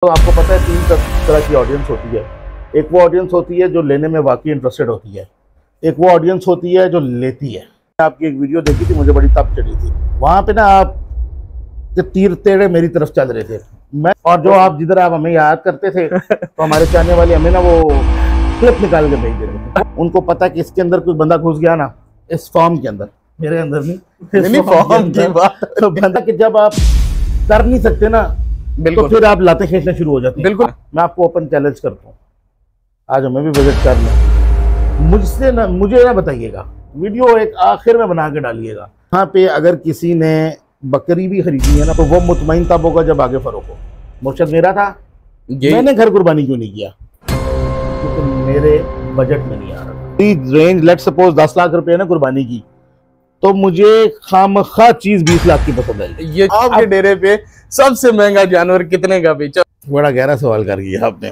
तो आपको पता है 3 तरह की ऑडियंस होती है। एक वो ऑडियंस होती है जो लेने में वाकई इंटरेस्टेड होती है, एक वो ऑडियंस होती है जो लेती है। आपकी एक वीडियो देखी थी, मुझे बड़ी तप चढ़ी थी। वहां पे ना आप के तीर तेड़े मेरी तरफ चल रहे थे, मैं और जो आप जिधर आप हमें याद करते थे तो हमारे चाहने वाले हमें ना वो क्लिप निकाल के भेज देते थे। उनको पता कि इसके अंदर कोई बंदा घुस गया ना, इस फॉर्म के अंदर, मेरे अंदर नहीं फॉर्म की बात, तो बंदा कि जब आप कर नहीं सकते ना तो फिर आप लाते खींचना शुरू हो जाते हैं। बिल्कुल, मैं आपको ओपन चैलेंज करता हूँ, आज हमें भी विजिट कर लें। मुझे ना बताइएगा, वीडियो एक आखिर में बना के डालिएगा। यहाँ पे अगर किसी ने बकरी भी खरीदी है ना तो वो मुतमईन तब होगा जब आगे फरोख हो। मुर्शद मेरा था, मैंने घर कुर्बानी क्यों नहीं किया? क्योंकि मेरे बजट में नहीं आ रहा। रेंज लेट सपोज 10 लाख रुपए ना कुर्बानी की, तो मुझे खामखा चीज 20 लाख की पसंद आई। ये आपके डेरे पे सबसे महंगा जानवर कितने का बेचा? बड़ा गहरा सवाल कर दिया आपने।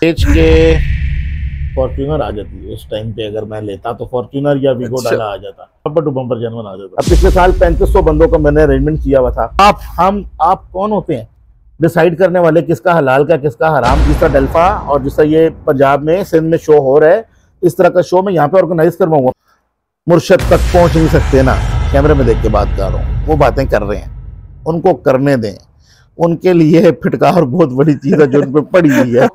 बेच के फॉर्च्यूनर आ जाती है उस टाइम पे, अगर मैं लेता तो फॉर्च्यूनर या वीगो डाला आ जाता, बम्पर टू बम्पर जानवर आ जाता। अब पिछले साल 3500 बंदों का मैंने अरेंजमेंट किया हुआ था। आप कौन होते हैं डिसाइड करने वाले किसका हलाल का किसका हराम? जिसका डेल्फा और जिसका ये पंजाब में सिंध में शो हो रहा है, इस तरह का शो मैं यहाँ पे ऑर्गेनाइज करवाऊंगा। मुर्शद तक पहुंच नहीं सकते ना, कैमरे में देख के बात कर रहा हूँ, वो बातें कर रहे हैं, उनको करने दें। उनके लिए फिटकार बहुत बड़ी चीज है जो उन पे पड़ी हुई है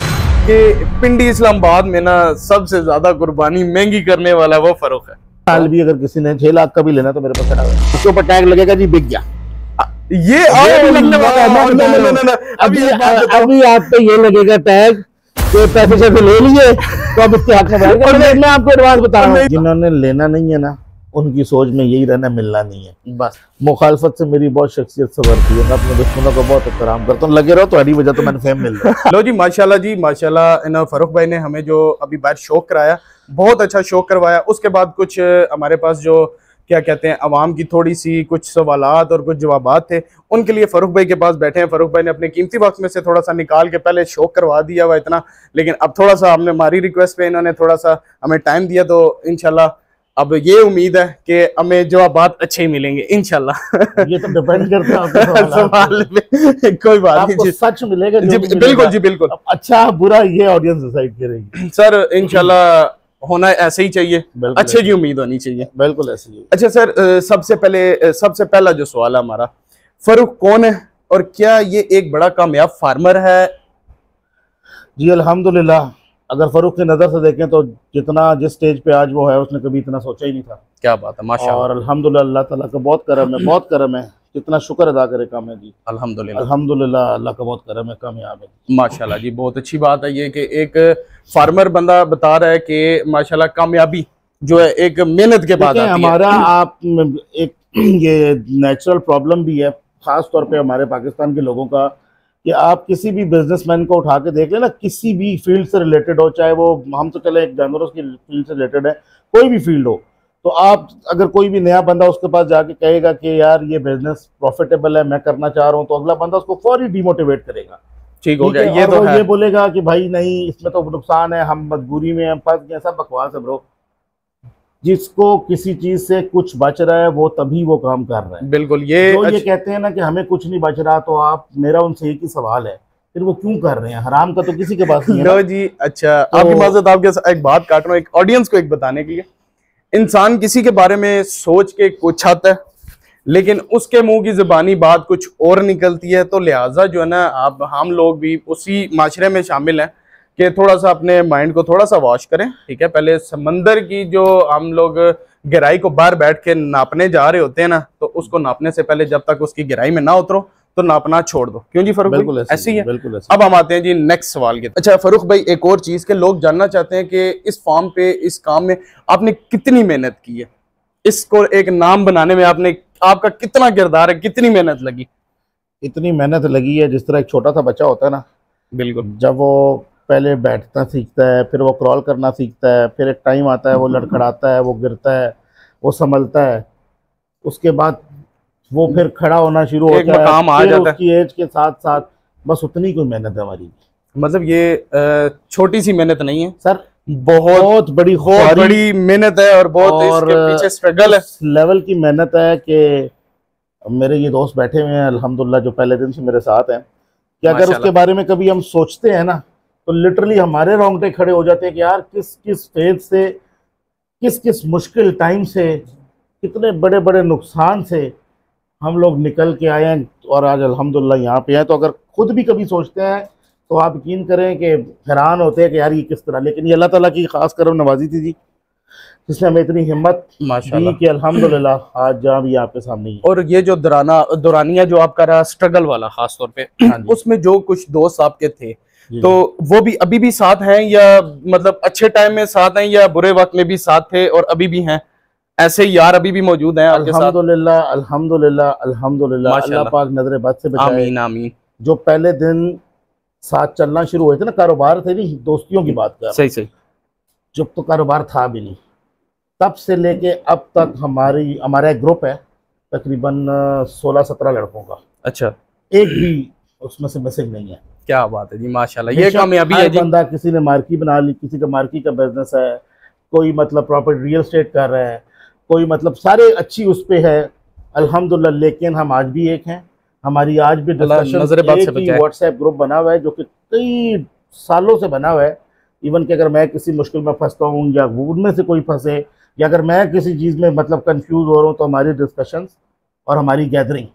कि पिंडी इस्लामाबाद में ना सबसे ज्यादा कुर्बानी महंगी करने वाला वो फरोख है। साल भी अगर किसी ने 6 लाख का भी लेना तो मेरे पास खड़ा है, उसके ऊपर टैग लगेगा जी बिक गया। ये लगने वाला है। अभी आप पे ये लगेगा टैग कि पैसे से ले लिए तो अब इसके हक में मैं आपको एडवांस बता रहा हूँ। जिन्होंने लेना नहीं है ना, उनकी सोच में यही रहना मिलना नहीं है। बस मुखालफत से मेरी बहुत शख्सियत संवरती है, मैं अपने दुश्मनों का बहुत एहतराम करता हूँ। लगे रहो तो हरी वजह तो मैंने फेम मिल रहा है। लो जी माशाल्लाह इन फरूख भाई ने हमें जो अभी बाहर शौक कराया, बहुत अच्छा शौक करवाया। उसके बाद कुछ हमारे पास जो क्या कहते हैं अवाम की थोड़ी सी कुछ सवालात और कुछ जवाबात थे, उनके लिए फरूख भाई के पास बैठे हैं। फरूख भाई ने अपने कीमती वक्त में से थोड़ा सा निकाल के पहले शौक करवा दिया हुआ इतना, लेकिन अब थोड़ा सा हमने हमारी रिक्वेस्ट पे इन्होंने थोड़ा सा हमें टाइम दिया, तो इंशाल्लाह अब ये उम्मीद है कि हमें जवाबात अच्छे ही मिलेंगे इंशाल्लाह। ये तो डिपेंड करता है सवाल पे, कोई बात नहीं, सच मिलेगा जी, बिल्कुल जी बिल्कुल। अच्छा बुरा ये ऑडियंस डिसाइड करेगी सर, इंशाल्लाह होना ऐसे ही चाहिए, अच्छे की उम्मीद होनी चाहिए, बिल्कुल ऐसे ही। अच्छा सर, सबसे पहला जो सवाल है हमारा, फरूख कौन है और क्या ये एक बड़ा कामयाब फार्मर है? जी अल्हम्दुलिल्लाह, अगर फरूख की नज़र से देखें तो जितना जिस स्टेज पे आज वो है उसने कभी इतना सोचा ही नहीं था। क्या बात है, माशाअल्लाह। और अल्हम्दुलिल्लाह अल्लाह ताला का बहुत करम है, बहुत करम है। कितना शुक्र अदा करे काम है जी। अल्हम्दुलिल्लाह अल्लाह का बहुत करम है, कामयाब है माशाल्लाह जी। बहुत अच्छी बात है ये कि एक फार्मर बंदा बता रहा है कि माशाल्लाह कामयाबी जो है एक मेहनत के बाद आती है। हमारा आप एक ये नेचुरल प्रॉब्लम भी है, खास तौर पे हमारे पाकिस्तान के लोगों का, कि आप किसी भी बिजनेसमैन को उठा के देख लेना, किसी भी फील्ड से रिलेटेड हो, चाहे वो हम तो चले एक जानवरों की फील्ड से रिलेटेड है, कोई भी फील्ड हो, तो आप अगर कोई भी नया बंदा उसके पास जाके कहेगा कि यार ये बिजनेस प्रॉफिटेबल है, मैं करना चाह रहा हूँ, तो अगला बंदा उसको फौरी डिमोटिवेट करेगा। ठीक हो गया, ये तो है। ये बोलेगा कि भाई नहीं इसमें तो नुकसान है, हम मजबूरी में हम फंस गए, सब बकवास है ब्रो। जिसको किसी चीज से कुछ बच रहा है वो तभी वो काम कर रहा है। बिल्कुल, ये कहते हैं ना कि हमें कुछ नहीं बच रहा, तो आप मेरा उनसे एक ही सवाल है, फिर वो क्यों कर रहे हैं? हराम का तो किसी के पास नहीं है। लो जी, अच्छा तो आपकी माज़रत, आपके एक बात काट रहा हूँ, एक ऑडियंस को एक बताने के लिए, इंसान किसी के बारे में सोच के कुछ आता है, लेकिन उसके मुंह की जुबानी बात कुछ और निकलती है। तो लिहाजा जो है ना, आप हम लोग भी उसी माशरे में शामिल हैं कि थोड़ा सा अपने माइंड को थोड़ा सा वॉश करें, ठीक है। पहले समंदर की जो हम लोग गहराई को बाहर बैठ के नापने जा रहे होते हैं ना, तो उसको नापने से पहले जब तक उसकी गहराई में ना उतरो तो नापना छोड़ दो। क्यों जी फरूख? बिल्कुल ऐसी है। बिल्कुल ऐसी। अब हम आते हैं जी नेक्स्ट सवाल के। अच्छा फरूख भाई, एक और चीज के लोग जानना चाहते हैं कि इस फार्म पे, इस काम में आपने कितनी मेहनत की है, इसको एक नाम बनाने में आपका कितना किरदार है, कितनी मेहनत लगी? इतनी मेहनत लगी है जिस तरह एक छोटा सा बच्चा होता है ना, बिल्कुल, जब वो पहले बैठना सीखता है, फिर वो क्रॉल करना सीखता है, फिर एक टाइम आता है वो लड़खड़ाता है, वो गिरता है, वो संभलता है, उसके बाद वो फिर खड़ा होना शुरू होता है, मकाम आ जाता है। उसकी एज के साथ साथ बस उतनी कोई मेहनत है हमारी। मतलब ये छोटी सी मेहनत नहीं है सर, बहुत बड़ी मेहनत है और बहुत इसके पीछे स्ट्रगल है, लेवल की मेहनत है कि मेरे ये दोस्त बैठे हुए हैं अल्हम्दुलिल्लाह जो पहले दिन से मेरे साथ हैं, कि अगर उसके बारे में कभी हम सोचते हैं ना तो लिटरली हमारे रोंगटे खड़े हो जाते हैं कि यार किस किस फेज से, किस किस मुश्किल टाइम से, कितने बड़े बड़े नुकसान से हम लोग निकल के आए हैं और आज अल्हम्दुलिल्लाह यहाँ पे हैं। तो अगर खुद भी कभी सोचते हैं तो आप यकीन करें कि हैरान होते हैं कि यार ये किस तरह, लेकिन ये अल्लाह ताला की खास करम नवाजी थी जी, जिसने हमें इतनी हिम्मत दी कि अल्हम्दुलिल्लाह आज जहाँ भी आपके सामने ही। और ये जो दौरानिया जो आपका रहा स्ट्रगल वाला खास तौर पे, उसमें जो कुछ दोस्त आपके थे तो वो भी अभी भी साथ हैं, या मतलब अच्छे टाइम में साथ हैं या बुरे वक्त में भी साथ थे और अभी भी हैं, ऐसे यार अभी भी मौजूद हैं आपके साथ? अल्हम्दुलिल्लाह अल्हम्दुलिल्लाह अल्हम्दुलिल्लाह, अल्लाह पाक नजर बद से बचाए। आमीन आमीन। जो पहले दिन साथ चलना शुरू हुए थे ना, कारोबार थे नहीं, दोस्तियों की बात कर, सही सही, जब तो कारोबार था भी नहीं, तब से लेके अब तक हमारा एक ग्रुप है तकरीबन 16-17 लड़कों का। अच्छा, एक भी उसमें से मिसिंग नहीं है। क्या बात है जी, माशाल्लाह, ये कामयाबी है जी। बंदा किसी ने मार्की बना ली, किसी का मार्की का बिजनेस है, कोई मतलब प्रॉपर्टी रियल एस्टेट कर रहा है, कोई मतलब सारे अच्छी उस पे है अल्हम्दुलिल्लाह। लेकिन हम आज भी एक हैं, हमारी आज भी व्हाट्सएप ग्रुप बना हुआ है जो कि कई सालों से बना हुआ है। इवन कि अगर मैं किसी मुश्किल में फंसता हूँ या उनमें से कोई फंसे, या अगर मैं किसी चीज़ में मतलब कंफ्यूज हो रहा हूँ, तो हमारी डिस्कशंस और हमारी गैदरिंग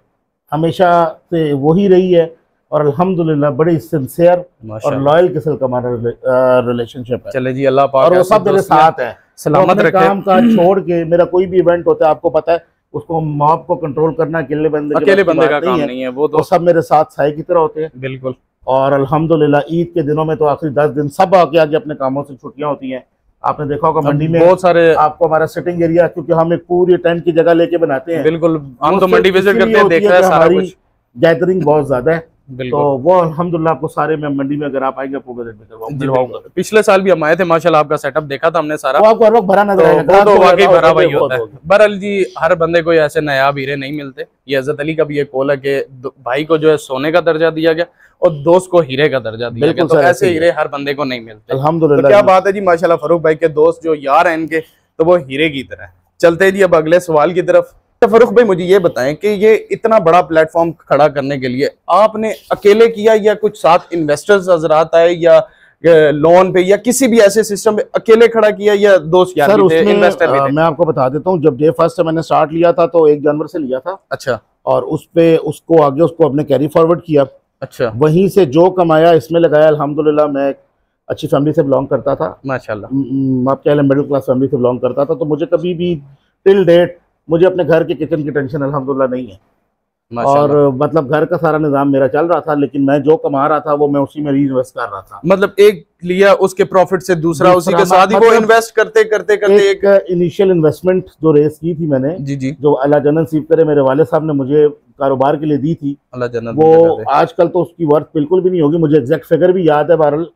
हमेशा से वही रही है और अल्हम्दुलिल्लाह बड़ी सिंसियर और लॉयल किस्म का हमारा रिलेशनशिप है। चले जी, अल्लाह पाक और वो सब मेरे साथ है, सलामत रखे। काम काज छोड़ के मेरा कोई भी इवेंट होता है, आपको पता है उसको मॉब को कंट्रोल करना अकेले बंदे का काम नहीं है, वो तो सब मेरे साथ साई की तरह होते हैं। बिल्कुल। और अल्हम्दुलिल्लाह ईद के दिनों में तो आखिरी 10 दिन सब आके आगे अपने कामों से छुट्टियां होती हैं। आपने देखा होगा मंडी में बहुत सारे, आपको हमारा सिटिंग एरिया, क्योंकि हम एक पूरी टेंट की जगह लेके बनाते हैं। बिल्कुल, हम तो मंडी विजिट करते हैं, देखा है सारा कुछ, गैदरिंग बहुत ज्यादा है। तो वो अल्हम्दुलिल्लाह आपको सारे में मंडी में अगर आप आएंगे आपको विजिट करवाऊंगा। पिछले साल भी हम आए थे माशाल्लाह, आपका सेटअप देखा था हमने सारा, वो आपको हर वक्त भरा नजर आएगा। तो वाकई भरा भाई होता है। बहरहाल जी, हर बंदे को ऐसे नायाब हीरे नहीं मिलते। ये हज़रत अली का भी एक कौल है कि भाई को जो है सोने का दर्जा दिया गया और दोस्त को हीरे का दर्जा दिया गया, तो ऐसे हीरे हर बंदे को नहीं मिलते। अल्हम्दुलिल्लाह, क्या बात है जी, माशाल्लाह। फारूक भाई के दोस्त जो यार हैं इनके, तो वो हीरे की तरह। चलते जी अब अगले सवाल की तरफ। तो फारूक भाई मुझे ये बताएं कि ये इतना बड़ा प्लेटफॉर्म खड़ा करने के लिए आपने अकेले किया या कुछ साथ इन्वेस्टर्स हजरात आए, या लोन पे, या किसी भी ऐसे सिस्टम में अकेले खड़ा किया, या दोस्त यार भी थे, इन्वेस्टर भी थे? मैं आपको बता देता हूँ, जब डे फर्स्ट से मैंने स्टार्ट लिया था तो 1 जनवरी से लिया था। अच्छा। और उस पे उसको आगे उसको अपने कैरी फॉरवर्ड किया। अच्छा। वहीं से जो कमाया इसमें लगाया। अल्हम्दुलिल्लाह मैं एक अच्छी फैमिली से बिलोंग करता था, माशाल्लाह। आप कह लें मिडिल क्लास फैमिली से बिलोंग करता था, तो मुझे कभी भी टिल डेट मुझे अपने घर के किचन की टेंशन अल्हम्दुलिल्लाह नहीं है। और मतलब घर का सारा निजाम मेरा चल रहा था, लेकिन मैं जो कमा रहा था वो मैं उसी में री इन्वेस्ट कर रहा था। मतलब एक लिया उसके प्रॉफिट से दूसरा उसी के साथ ही वो इन्वेस्ट करते करते करते एक इनिशियल इन्वेस्टमेंट जो रेस की थी मैंने, जी, जो अल्लाह जन्नत नसीब करे मेरे वाले साहब ने मुझे कारोबार के लिए दी थी, अल्लाह जन्नत, वो आजकल तो उसकी वर्थ बिल्कुल भी नहीं होगी। मुझे एग्जैक्ट फिगर भी याद है, बहरहाल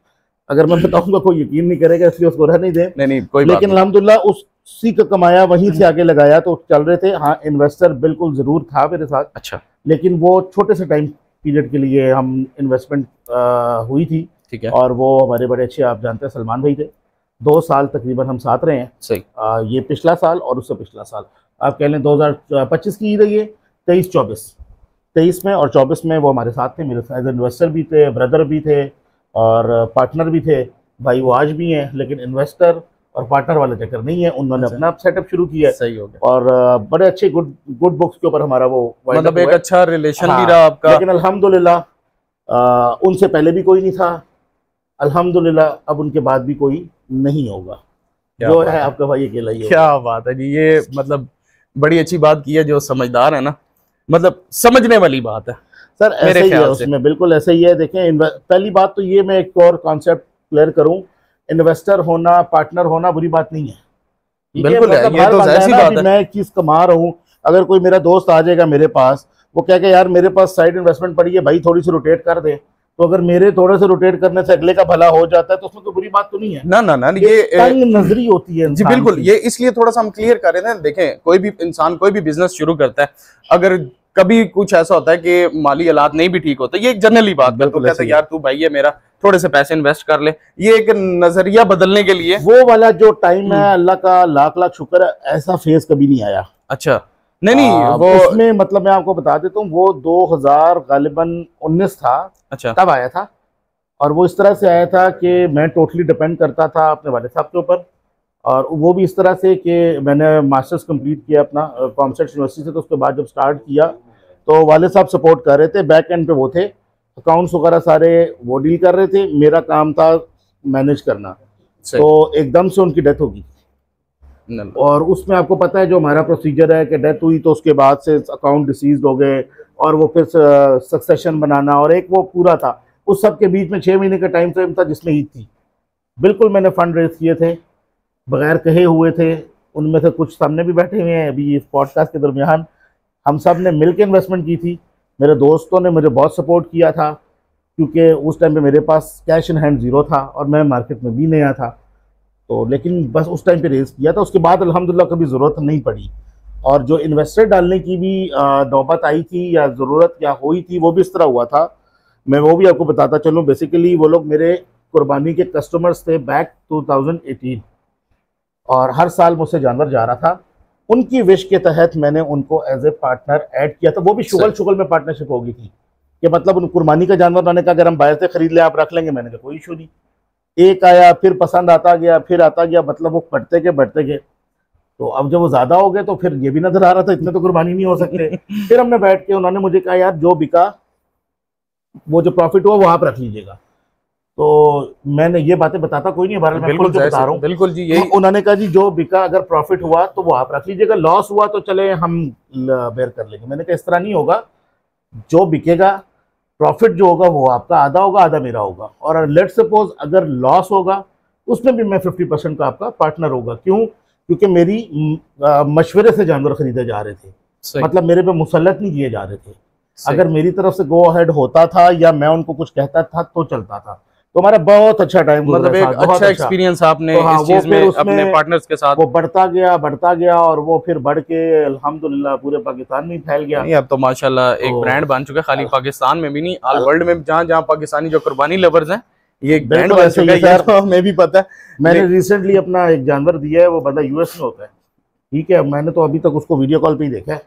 अगर मैं बताऊंगा कोई यकीन नहीं करेगा, इसलिए उसको रहने दे। नहीं, कोई लेकिन अल्हम्दुलिल्लाह उसी का कमाया वहीं से आगे लगाया तो चल रहे थे। हाँ, इन्वेस्टर बिल्कुल जरूर था मेरे साथ। अच्छा। लेकिन वो छोटे से टाइम पीरियड के लिए हम इन्वेस्टमेंट हुई थी, ठीक है। और वो हमारे बड़े अच्छे, आप जानते हैं, सलमान भाई थे। 2 साल तकरीबन हम साथ रहे हैं। सही। ये पिछला साल और उससे पिछला साल, आप कह लें 2025 की ईद है ये, 23 में और 24 में वो हमारे साथ थे। मेरे साथ इन्वेस्टर भी थे, ब्रदर भी थे और पार्टनर भी थे। भाई वो आज भी हैं, लेकिन इन्वेस्टर और पार्टनर वाला चक्कर नहीं है, उन्होंने अपना सेटअप शुरू किया। सही हो गया। और बड़े अच्छे गुड बुक्स के ऊपर हमारा वो मतलब एक अच्छा रिलेशन भी रहा आपका। लेकिन अल्हम्दुलिल्लाह उनसे पहले भी कोई नहीं था, अल्हम्दुलिल्लाह अब उनके बाद भी कोई नहीं होगा। जो है आपका भाई अकेला ही। क्या बात है जी, ये मतलब बड़ी अच्छी बात की है। जो समझदार है ना, मतलब समझने वाली बात है सर, ऐसे ही है उसमें, बिल्कुल ऐसे ही है। देखें, पहली बात तो ये मैं एक और कॉन्सेप्ट क्लियर करूं, इन्वेस्टर होना, पार्टनर होना बुरी बात नहीं है। बिल्कुल है, ये तो ऐसी बात है। मैं एक चीज कमा रहा हूँ, अगर कोई मेरा दोस्त आ जाएगा मेरे पास, वो कह के यार मेरे पास साइड इन्वेस्टमेंट पड़ी है भाई, थोड़ी सी रोटेट कर दे, तो अगर मेरे थोड़े से रोटेट करने से अगले का भला हो जाता है तो उसमें कोई बुरी बात तो नहीं है ना। ये तंग नजरी होती है जी। बिल्कुल, ये इसलिए थोड़ा सा हम क्लियर कर रहे हैं। देखें, कोई भी इंसान कोई भी बिजनेस शुरू करता है, अगर कभी कुछ ऐसा होता है कि माली हालात नहीं भी ठीक होते, ये एक जनरली बात है, तो कहते हैं यार तू भाई है मेरा, थोड़े से पैसे इन्वेस्ट कर ले। ये एक नजरिया बदलने के लिए वो वाला जो टाइम है, अल्लाह का लाख लाख शुक्र है, ऐसा फेज कभी नहीं आया। अच्छा। नहीं वो उसमें मतलब मैं आपको बता देता हूँ, वो 2000 गालिबन 19 था, अच्छा तब आया था। और वो इस तरह से आया था कि मैं टोटली डिपेंड करता था अपने वाले साहब के ऊपर, और वो भी इस तरह से कि मैंने मास्टर्स कंप्लीट किया अपना कॉमसेट यूनिवर्सिटी से, तो उसके बाद जब स्टार्ट किया तो वाले साहब सपोर्ट कर रहे थे, बैक एंड पे वो थे, अकाउंट्स वगैरह सारे वो डील कर रहे थे, मेरा काम था मैनेज करना। तो एकदम से उनकी डेथ होगी, और उसमें आपको पता है जो हमारा प्रोसीजर है कि डेथ हुई तो उसके बाद से अकाउंट डिसीज हो गए, और वो फिर सक्सेशन बनाना, और एक वो पूरा था, उस सब के बीच में 6 महीने का टाइम फ्रेम था जिसमें ईद थी। बिल्कुल मैंने फंड रेज किए थे, बगैर कहे हुए थे, उनमें से कुछ सामने भी बैठे हुए हैं अभी इस पॉडकास्ट के दरमियान। हम सब ने मिलकर इन्वेस्टमेंट की थी, मेरे दोस्तों ने मुझे बहुत सपोर्ट किया था, क्योंकि उस टाइम पे मेरे पास कैश इन हैंड ज़ीरो था और मैं मार्केट में भी नया था। तो लेकिन बस उस टाइम पे रेज़ किया था, उसके बाद अल्हम्दुलिल्लाह कभी ज़रूरत नहीं पड़ी। और जो इन्वेस्टर डालने की भी नौबत आई थी या ज़रूरत क्या हुई थी, वो भी इस तरह हुआ था। मैं वो भी आपको बताता चलूँ। बेसिकली वो लोग मेरे कुर्बानी के कस्टमर्स थे बैक 2018, और हर साल मुझसे जानवर जा रहा था। उनकी विश के तहत मैंने उनको एज ए पार्टनर ऐड किया था। वो भी शुगल में पार्टनरशिप होगी थी कि मतलब उन कुर्बानी का जानवर मैंने कहा अगर हम बाहर से खरीद ले आप रख लेंगे, मैंने कहा कोई इशू नहीं। एक आया, फिर पसंद आता गया, फिर आता गया, मतलब वो बढ़ते गए। तो अब जब वो ज़्यादा हो गए तो फिर ये भी नजर आ रहा था इतने तो कुर्बानी नहीं हो सकते। फिर हमने बैठ के, उन्होंने मुझे कहा यार जो बिका, वो जो प्रॉफिट हुआ वो आप रख लीजिएगा। तो मैंने ये बातें बताता कोई नहीं, बारे में बिल्कुल बता रहा हूँ। बिल्कुल जी, यही उन्होंने कहा जी जो बिका, अगर प्रॉफिट हुआ तो वो आप रख लीजिएगा, लॉस हुआ तो चले हम बेयर कर लेंगे। मैंने कहा इस तरह नहीं होगा, जो बिकेगा प्रॉफिट जो होगा वो आपका आधा होगा, आधा मेरा होगा, और लेट सपोज अगर लॉस होगा उसमें भी मैं 50% का आपका पार्टनर होगा। क्यों? क्योंकि मेरी मशवरे से जानवर खरीदे जा रहे थे, मतलब मेरे पे मुसल्लत नहीं किए जा रहे थे। अगर मेरी तरफ से गो अहेड होता था या मैं उनको कुछ कहता था तो चलता था। तो हमारा बहुत अच्छा टाइम, मतलब एक अच्छा एक्सपीरियंस आपने तो हाँ, इस चीज में अपने पार्टनर्स के साथ। वो बढ़ता गया और वो फिर बढ़ के अल्हम्दुलिल्लाह पूरे पाकिस्तान में फैल गया। नहीं, अब तो माशाल्लाह एक ब्रांड बन चुका है, खाली पाकिस्तान में भी नहीं, ऑल वर्ल्ड में, जहाँ जहाँ पाकिस्तानी जो कुर्बानी लवर्स हैं, ये एक ब्रांड बन चुका है। ये तो हमें भी पता है। मैंने रिसेंटली अपना एक जानवर दिया है, वो बंदा यूएस में होता है, ठीक है। मैंने तो अभी तक उसको वीडियो कॉल पे ही देखा है,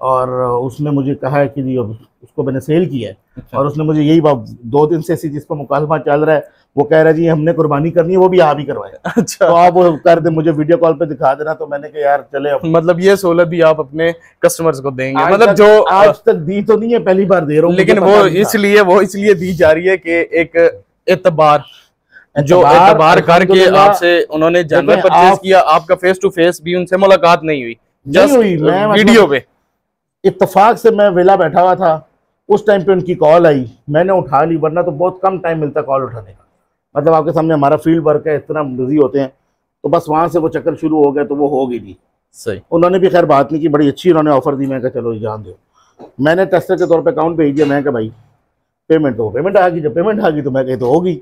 और उसने मुझे कहा है कि जी उसको मैंने सेल किया है। अच्छा। और उसने मुझे यही 2 दिन से इसी चीज़ पर मुकालमा चल रहा है, वो कह रहा है जी हमने कुर्बानी करनी है, वो भी आप ही करवाए। अच्छा, तो आप वो कर दे, मुझे वीडियो कॉल पे दिखा देना। तो मैंने कहा यार चले अब, मतलब ये सहूलत भी आप अपने कस्टमर्स को देंगे, मतलब जो आज तक दी तो नहीं है, पहली बार दे रहा हूँ, लेकिन वो इसलिए दी जा रही है कि एक एतबार करके आपसे उन्होंने जानवर परचेज किया, आपका फेस टू फेस भी उनसे मुलाकात नहीं हुई, जस्ट वीडियो पे। इत्तेफाक से मैं वेला बैठा हुआ था, उस टाइम पे उनकी कॉल आई, मैंने उठा ली, वरना तो बहुत कम टाइम मिलता कॉल उठाने का। मतलब आपके सामने हमारा फील्ड वर्क है, इतना बिजी होते हैं, तो बस वहाँ से वो चक्कर शुरू हो गया, तो वो हो गई थी। सही। उन्होंने भी खैर बात नहीं की, बड़ी अच्छी उन्होंने ऑफर दी। मैं कहा चलो जान दो। मैंने टेस्टर के तौर पर अकाउंट भेज दिया। मैं कहा भाई पेमेंट आ गई, जब पेमेंट आ गई तो मैं कही तो होगी।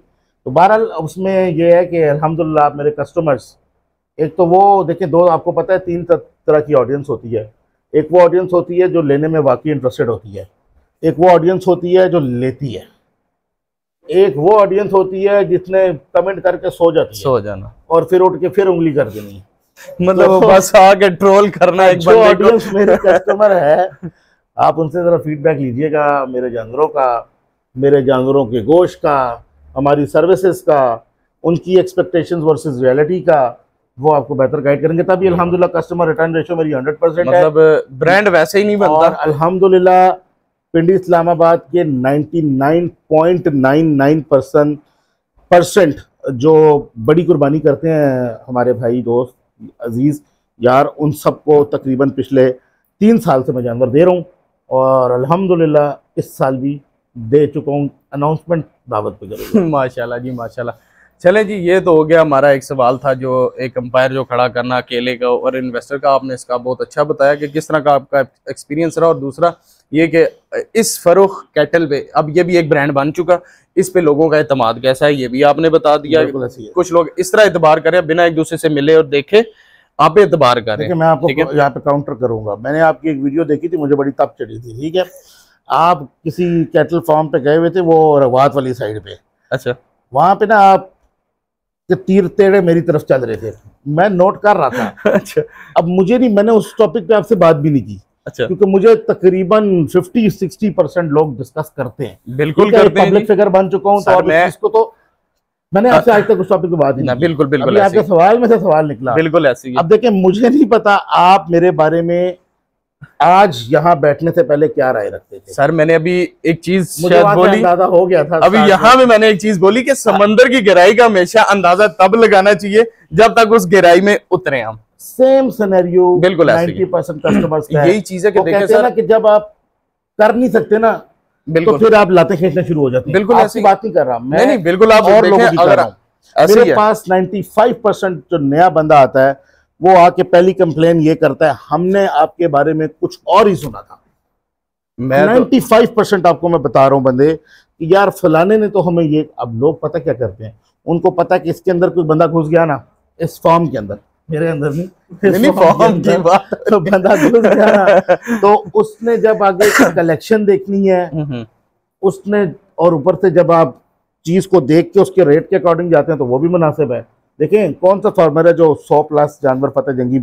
तो बहरहाल उसमें यह है कि अल्हम्दुलिल्लाह आप मेरे कस्टमर्स, एक तो वो देखिए, दो आपको पता है 3 तरह की ऑडियंस होती है। एक वो ऑडियंस होती है जो लेने में वाकई इंटरेस्टेड होती है, एक वो ऑडियंस होती है जो लेती है, एक वो ऑडियंस होती है जिसने कमेंट करके सो जाना और फिर उठ के फिर उंगली कर देनी। मतलब तो बस आके ट्रोल करना। एक जो ऑडियंस मेरे कस्टमर है, आप उनसे जरा फीडबैक लीजिएगा मेरे जानवरों का, मेरे जानवरों के गोश्त का, हमारी सर्विसेज का, उनकी एक्सपेक्टेशंस वर्सेस रियलिटी का, वो आपको बेहतर गाइड करेंगे। तभी अल्हम्दुलिल्लाह कस्टमर रिटर्न रेशियो मेरी 100% है। मतलब ब्रांड वैसे ही नहीं बनता। और अल्हम्दुलिल्लाह पिंडी इस्लामाबाद के 99.99% जो बड़ी कुर्बानी करते हैं हमारे भाई दोस्त अजीज़ यार, उन सबको तकरीबन पिछले 3 साल से मैं जानवर दे रहा हूँ, और अल्हम्दुलिल्लाह इस साल भी दे चुका हूँ। अनाउंसमेंट दावत पे करूँगा। माशाल्लाह जी, माशाल्लाह। चले जी, ये तो हो गया हमारा एक सवाल था, जो एक अंपायर जो खड़ा करना अकेले का और इन्वेस्टर का, आपने इसका बहुत अच्छा बताया कि किस तरह का आपका एक्सपीरियंस रहा। और दूसरा ये कि इस फरोख कैटल पे अब ये भी एक ब्रांड बन चुका, इस पे लोगों का एतमाद कैसा है ये भी आपने बता दिया। कुछ लोग इस तरह एतबार करें, बिना एक दूसरे से मिले और देखे आप एतबार करें। मैं आपको यहाँ पे काउंटर करूंगा। मैंने आपकी एक वीडियो देखी थी, मुझे बड़ी तप चढ़ी थी, ठीक है। आप किसी कैटल फार्म पे गए हुए थे, वो रवात वाली साइड पे। अच्छा। वहां पे ना आप तीर टेढ़े मेरी तरफ चल रहे थे, मैं नोट कर रहा था। अच्छा अब मुझे नहीं, मैंने उस टॉपिक पे आपसे बात भी नहीं की, अच्छा, क्योंकि मुझे तकरीबन 50-60% लोग डिस्कस करते हैं। बिल्कुल करते हैं पब्लिक जी। फिगर बन चुका हूं, तो सर अब इस चीज को तो मैंने आपसे आज तक उस टॉपिक पे बात ही ना, नहीं की। बिल्कुल बिल्कुल अभी ऐसे आपके सवाल में से सवाल निकला, बिल्कुल ऐसे ही है। अब देखें, मुझे नहीं पता आप मेरे बारे में आज यहाँ बैठने से पहले क्या राय रखते थे। सर मैंने अभी एक चीज मुझे शायद वहां से बोली, अंदाजा हो गया था अभी स्टार्ट यहाँ में मैंने एक चीज बोली कि समंदर की गहराई का हमेशा अंदाजा तब लगाना चाहिए जब तक उस गहराई में उतरे हम। सेम सिनेरियो बिल्कुल ऐसे ही। 90% कस्टमर्स का यही चीज है कि वो देखें कहते हैं सर, ना कि जब आप कर नहीं सकते ना, तो बिल्कुल फिर आप लाते खींचना शुरू हो जाते हैं। बिल्कुल आपकी ऐसे ही। बात नहीं कर रहा मैं, नहीं नहीं बिल्कुल, आप और देखें, लोगों की कर अगर रहा हूं। ऐसे ही मेरे है। पास 95% जो नया बंदा आता है, वो आके पहली कंप्लेन ये करता है, हमने आपके बारे में कुछ और ही सुना था। मैं 95% आपको मैं बता रहा हूं बंदे कि यार फलाने ने तो हमें ये। अब लोग पता क्या करते हैं, उनको पता है कि इसके अंदर कोई बंदा घुस गया ना, इस फॉर्म के अंदर, मेरे अंदर नहीं, नहीं फॉर्म की बात, तो बंदा घुस गया ना, तो उसने जब आगे कलेक्शन देखनी है, उसने, और ऊपर से जब आप चीज को देख के उसके रेट के अकॉर्डिंग जाते हैं, तो वो भी मुनासिब है। देखें कौन सा फार्मर है जो 100+ जानवर फतेह जंगी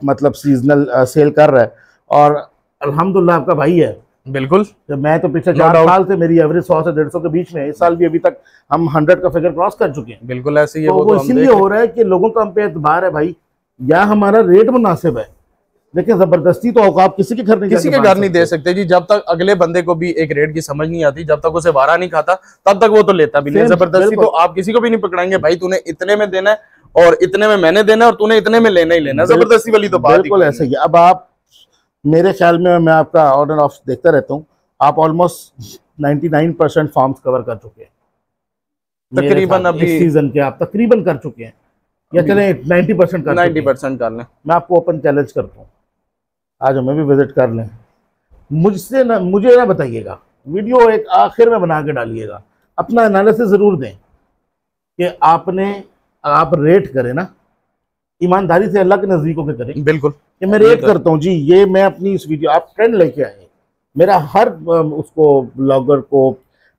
मतलब सीजनल सेल कर रहा है, और अल्हम्दुलिल्लाह आपका भाई है। बिल्कुल, जब मैं तो पिछले No 4 doubt। साल से मेरी एवरेज 100 से 150 के बीच में है। इस साल भी अभी तक हम 100 का फिगर क्रॉस कर चुके हैं। बिल्कुल ऐसे ही है। तो वो हम इसीलिए देख हो रहा है कि लोगों का हम पे एतबार है भाई, या हमारा रेट मुनासिब है, लेकिन जबरदस्ती तो औकात किसी के घर नहीं, किसी के घर नहीं दे सकते जी, जब तक अगले बंदे को भी एक रेट की समझ नहीं आती, जब तक उसे वारा नहीं खाता, तब तक वो तो लेता भी नहीं। Same, जबरदस्ती तो बिल्कुल। आप किसी को भी नहीं पकड़ाएंगे, भाई तूने इतने में देना है और इतने में मैंने देना है और तूने इतने में लेना ही लेना है। जबरदस्ती वाली तो बात बिल्कुल ऐसे ही है। अब आप मेरे ख्याल में, मैं आपका ऑन एंड ऑफ देखता रहता हूँ, आप ऑलमोस्ट 99% फॉर्म्स कवर कर चुके हैं तकरीबन। अभी इस सीजन के आप तकरीबन कर चुके हैं, या चले 90% कर चुके हैं। 90% कर लें। मैं आपको ओपन चैलेंज करता हूँ, आज हमें भी विजिट कर लें, मुझसे ना, मुझे ना बताइएगा, वीडियो एक आखिर में बना के डालिएगा, अपना एनालिसिस जरूर दें कि आप रेट करें ना, ईमानदारी से अल्लाह के नजदीक होकर करें बिल्कुल कि मैं रेट करता हूँ जी, ये मैं अपनी इस वीडियो, आप ट्रेंड लेके आए, मेरा हर उसको ब्लॉगर को,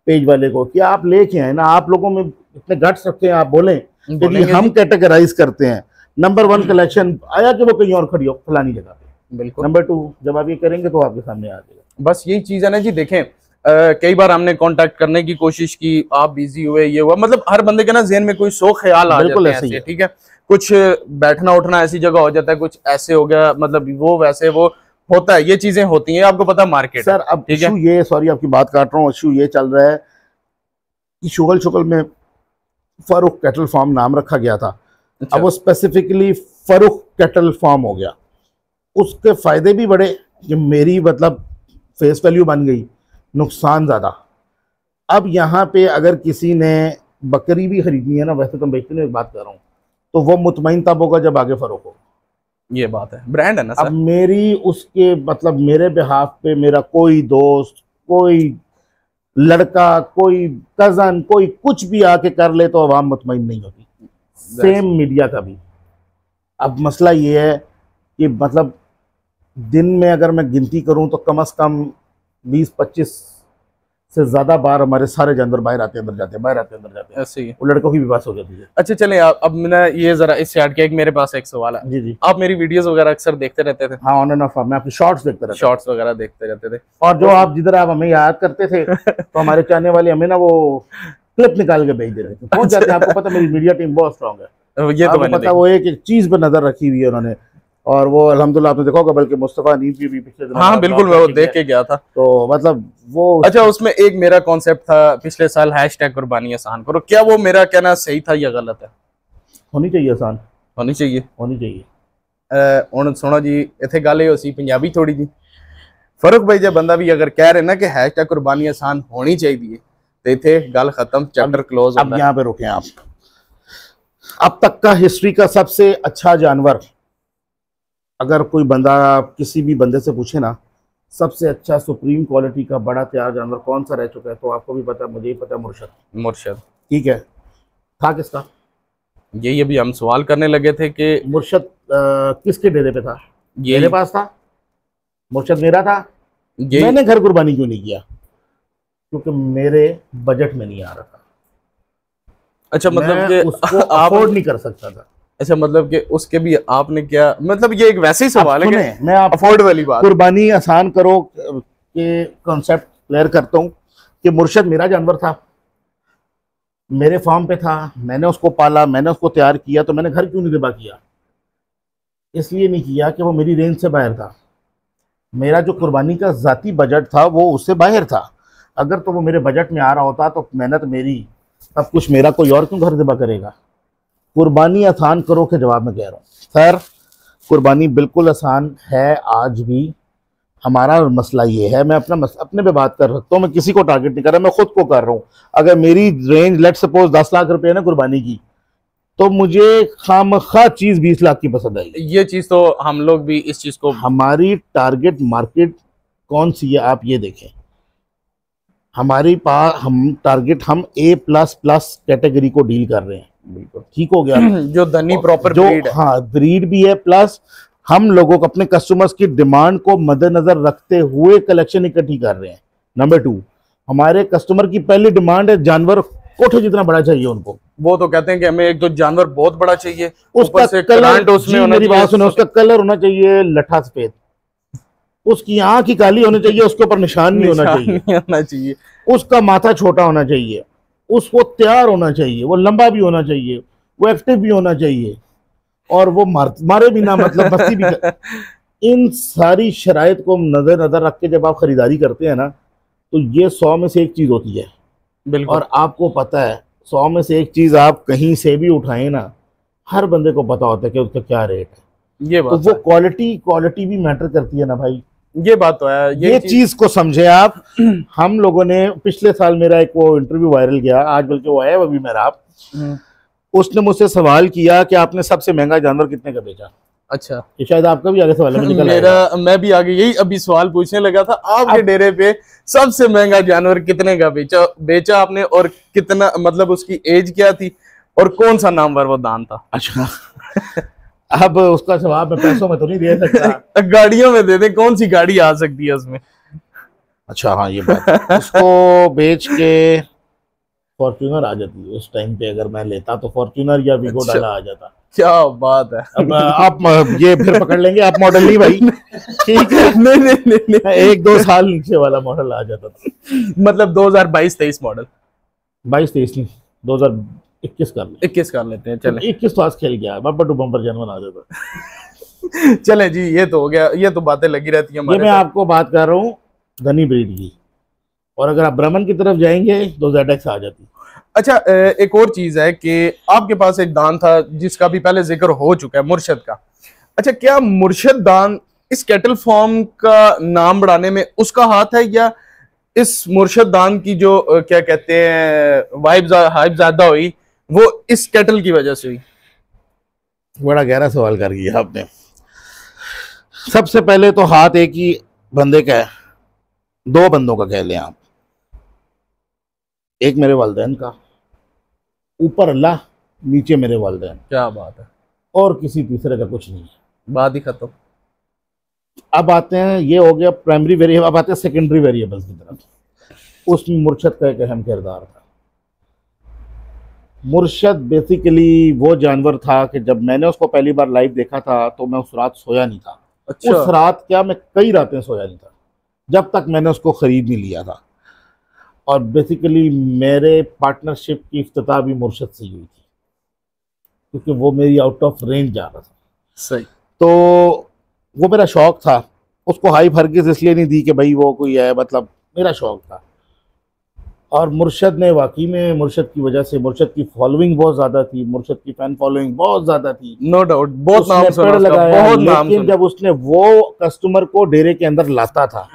पेज वाले को, कि आप लेके आए ना, आप लोगों में इतने गट्स रखते हैं, आप बोलें कि हम कैटेगराइज करते हैं। नंबर 1 कलेक्शन आया कि वो कहीं और खड़ी हो फलानी जगह पे। बिल्कुल। नंबर 2 जब आप ये करेंगे तो आपके सामने आ जाएगा। बस यही चीज है ना जी। देखें कई बार हमने कांटेक्ट करने की कोशिश की, आप बिजी हुए, ये हुआ, मतलब हर बंदे के ना जहन में कोई 100 ख्याल आ बिल्कुल जाते हैं ऐसे, ठीक है। कुछ बैठना उठना ऐसी जगह हो जाता है, कुछ ऐसे हो गया, मतलब वो वैसे वो होता है, ये चीजें होती हैं, आपको पता मार्केट। सर अब इशू ये, सॉरी आपकी बात काट रहा हूँ, इशू ये चल रहा है कि शुगल में फरूख कैटल फार्म नाम रखा गया था। अच्छा। अब वो स्पेसिफिकली फरूख कैटल फार्म हो गया। उसके फायदे भी बड़े कि मेरी मतलब फेस वैल्यू बन गई, नुकसान ज़्यादा। अब यहाँ पे अगर किसी ने बकरी भी खरीदनी है ना, वैसे तो बेचने में बात कर रहा हूँ, तो वो मुतमईन तब होगा जब आगे फरोख हो। ये बात है, ब्रांड है ना सर। अब मेरी उसके मतलब मेरे बिहाफ पे मेरा कोई दोस्त, कोई लड़का, कोई कजन, कोई कुछ भी आके कर ले तो अवाम मुतमईन नहीं होती। सेम मीडिया का भी। अब मसला ये है कि मतलब दिन में अगर मैं गिनती करूं तो कम से कम 20-25 से ज्यादा बार हमारे सारे जानवर बाहर आते अंदर जाते हैं, बाहर आते अंदर जाते हैं। ऐसे ही है। वो लड़कों की भी बात हो जाती है। अच्छा चले, अब मैं ये जरा इससे हट के एक मेरे पास एक सवाल है। जी जी। आप मेरी वीडियोस वगैरह अक्सर देखते रहते थे? हाँ, ऑन एंड ऑफ। मैं आपकी शॉर्ट्स देखते रहता शॉर्ट्स वगैरह देखते रहते थे, और जो आप जिधर आप हमें याद करते थे तो हमारे चाहने वाले हमें ना वो क्लिप निकाल के भेज देते थे, पहुंच जाते हैं। आपको पता मेरी मीडिया टीम बहुत स्ट्रांग है, ये तो आपको मैंने पता वो एक चीज पर नजर रखी हुई है उन्होंने, और वो अल्हम्दुलिल्लाह आपने देखा होगा, बल्कि मुस्तफा नीम की भी पिछले दिनों हाँ बिल्कुल, मैं वो देख के गया था। तो मतलब वो अच्छा, उसमें एक मेरा कॉन्सेप्ट था पिछले साल, #कुर्बानी आसान करो। क्या वो मेरा कहना सही था या गलत है? होनी चाहिए आसान, होनी चाहिए, होनी चाहिए। ਹੁਣ ਸੁਣੋ ਜੀ, ਇੱਥੇ ਗੱਲ ਇਹ ਹੋਸੀ ਪੰਜਾਬੀ ਥੋੜੀ ਜੀ। ਫਰੂਖ ਭਾਈ ਜੇ ਬੰਦਾ ਵੀ अगर कह रहे ना कि #कुर्बानी आसान होनी चाहिए, तो इतने गल खत्म, चैप्टर क्लोज। अब यहाँ पे रुके आप। अब तक का हिस्ट्री का सबसे अच्छा जानवर, अगर कोई बंदा किसी भी बंदे से पूछे ना, सबसे अच्छा सुप्रीम क्वालिटी का बड़ा तैयार जानवर कौन सा रह चुका है, तो आपको भी पता, मुझे भी पता, मुर्शद। ठीक है, था किसका? यही अभी हम सवाल करने लगे थे कि मुर्शद किसके डेरे पे था? मेरे पास था, मुर्शद मेरा था। मैंने घर कुर्बानी क्यों नहीं किया? क्योंकि मेरे बजट में नहीं आ रहा था। अच्छा, मतलब मैं उसको अफोर्ड नहीं कर सकता था। अच्छा, मतलब कि उसके भी आपने क्या, मतलब ये एक वैसे ही सवाल है कि मैं आप अफोर्ड वाली बात। कुर्बानी आसान करो के कॉन्सेप्ट क्लियर करता हूँ कि मुर्शद मेरा जानवर था, मेरे फार्म पे था, मैंने उसको पाला, मैंने उसको तैयार किया, तो मैंने घर क्यों नहीं ज़िबा किया? इसलिए नहीं किया कि वो मेरी रेंज से बाहर था। मेरा जो कुर्बानी का ज़ाती बजट था वो उससे बाहर था। अगर तो वो मेरे बजट में आ रहा होता तो मेहनत मेरी, सब कुछ मेरा, कोई और क्यों घर ज़िबा करेगा? कुर्बानी आसान करो के जवाब में कह रहा हूँ सर, कुर्बानी बिल्कुल आसान है आज भी। हमारा मसला ये है, मैं अपने पे बात कर सकता हूँ, मैं किसी को टारगेट नहीं कर रहा, मैं खुद को कर रहा हूँ। अगर मेरी रेंज लेट सपोज 10 लाख रुपए है ना कुर्बानी की, तो मुझे खामखा चीज 20 लाख की पसंद आई। ये चीज तो हम लोग भी इस चीज को, हमारी टारगेट मार्केट कौन सी है आप ये देखें। हमारी पास हम A++ कैटेगरी को डील कर रहे हैं, बिल्कुल ठीक हो गया। जो धनी प्रॉपर जो ब्रीड है। हाँ ब्रीड भी है, प्लस हम लोगों को अपने कस्टमर्स की डिमांड को मद्देनजर रखते हुए कलेक्शन इकट्ठी कर रहे हैं। नंबर 2, हमारे कस्टमर की पहली डिमांड है जानवर कोठे जितना बड़ा चाहिए उनको। वो तो कहते हैं कि हमें एक तो जानवर बहुत बड़ा चाहिए, उसका ऊपर से कलर, करंट उसमें होना मेरी बात चाहिए। सुनो, उसका कलर होना चाहिए लट्ठा सफेद, उसकी आंख ही काली होनी चाहिए, उसके ऊपर निशान नहीं होना चाहिए, नहीं होना चाहिए। उसका माथा छोटा होना चाहिए, उसको तैयार होना चाहिए, वो लंबा भी होना चाहिए, वो एक्टिव भी होना चाहिए, और वो मारे भी ना, मतलब मस्ती भी इन सारी शराइत को नजर रख के जब आप खरीदारी करते हैं ना, तो ये 100 में से एक चीज होती है। बिल्कुल। और आपको पता है 100 में से एक चीज आप कहीं से भी उठाएं ना, हर बंदे को पता होता है कि उसका क्या रेट है। ये तो बात वो क्वालिटी भी मैटर करती है ना भाई। ये बात तो है। ये चीज को समझे आप। हम लोगों ने पिछले साल मेरा एक वो इंटरव्यू वायरल गया, आज बल्कि वो है अभी मेरा आप, उसने मुझसे सवाल किया कि आपने सबसे महंगा जानवर कितने का बेचा। अच्छा, ये शायद आपका भी आगे सवाल निकल मेरा, मैं भी आगे यही अभी सवाल पूछने लगा था। आपके डेरे पे सबसे महंगा जानवर कितने का बेचा आपने, और कितना, मतलब उसकी एज क्या थी, और कौन सा नामवर वो दान था? अच्छा अब उसका जवाब मैं पैसों में तो नहीं दे सकता। गाड़ियों में दे दे, कौन सी गाड़ी आ सकती है उसमें? अच्छा हाँ ये बात, उसको बेच के फॉर्च्यूनर आ जाती है उस टाइम पे। अगर मैं लेता तो फॉर्च्यूनर या वीगो अच्छा, डाला आ जाता। क्या बात है। अब आप ये फिर पकड़ लेंगे, आप मॉडल नहीं भाई, ठीक है? नहीं, 1-2 साल नीचे वाला मॉडल आ जाता था। मतलब 2022-23 मॉडल। 22-23 नहीं, 2021 कर ले, 21 कर लेते हैं, चले। 21 तो आज खेल गया, बम्पर टू बम्पर जानवर आ जाता। चले जी, ये तो हो गया, ये तो बातें लगी रहती है ये मैं आपको बात कर रहा हूँ धनी ब्रीड की। और अगर आप ब्राह्मण की तरफ जाएंगे तो ZX आ जाती। अच्छा, एक और चीज है कि आपके पास एक दान था जिसका भी पहले जिक्र हो चुका है, मुर्शद का। अच्छा, क्या मुर्शद दान इस कैटल फॉर्म का नाम बढ़ाने में उसका हाथ है, या इस मुर्शद दान की जो क्या कहते हैं हाइप ज्यादा हुई वो इस कैटल की वजह से हुई? बड़ा गहरा सवाल कर दिया आपने। सबसे पहले तो हाथ एक ही बंदे का है, 2 बंदों का कह लें आप, एक मेरे वालिदैन का, ऊपर अल्लाह, नीचे मेरे वालिदैन। क्या बात है। और किसी तीसरे का कुछ नहीं है, बात ही खत्म। अब आते हैं, ये हो गया प्राइमरी वेरिएबल, अब आते हैं सेकेंडरी वेरिएबल्स की तरफ। उसमें मुर्शद का एक अहम किरदार था। मुर्शद बेसिकली वो जानवर था कि जब मैंने उसको पहली बार लाइव देखा था तो मैं उस रात सोया नहीं था। अच्छा। उस रात क्या, मैं कई रातें सोया नहीं था जब तक मैंने उसको खरीद नहीं लिया था। और बेसिकली मेरे पार्टनरशिप की इफ्तिताह भी मुर्शद से ही हुई थी, क्योंकि वो मेरी आउट ऑफ रेंज जा रहा था। सही। तो वो मेरा शौक था, उसको हाइप हरगिज़ इसलिए नहीं दी कि भाई वो कोई है, मतलब मेरा शौक था। और मुर्शद ने वाकई में, मुर्शद की वजह से, मुर्शद की फॉलोइंग बहुत ज़्यादा थी, मुर्शद की फैन फॉलोइंग बहुत ज़्यादा थी, नो डाउट, बहुत नाम उसने सुना पेड़ उसका, लगाया। बहुत नाम लेकिन सुना। जब उसने वो कस्टमर को डेरे के अंदर लाता था,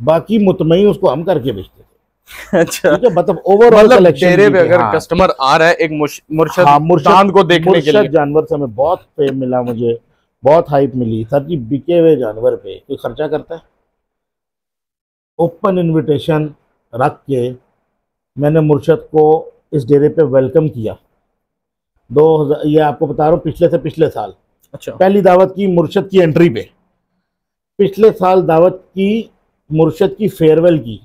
बाकी मुतमईन उसको हम करके बेचते थे। अच्छा, ठीक है, मतलब ओवरऑल मतलब कलेक्शन डेरे पे अगर हाँ, कस्टमर आ रहा है एक मुर्शद हाँ, दान को देखने के लिए, मुर्शद जानवर से हमें बहुत फेम मिला, मुझे बहुत हाइप मिली। सर जी, बिके हुए जानवर पे कोई खर्चा करता है? ओपन इनविटेशन रख के मैंने मुर्शद को इस डेरे पे वेलकम किया। 2000, ये आपको बता रहा हूँ, पिछले साल अच्छा, पहली दावत की मुर्शद की एंट्री पे, पिछले साल दावत की मुर्शद की फेयरवेल की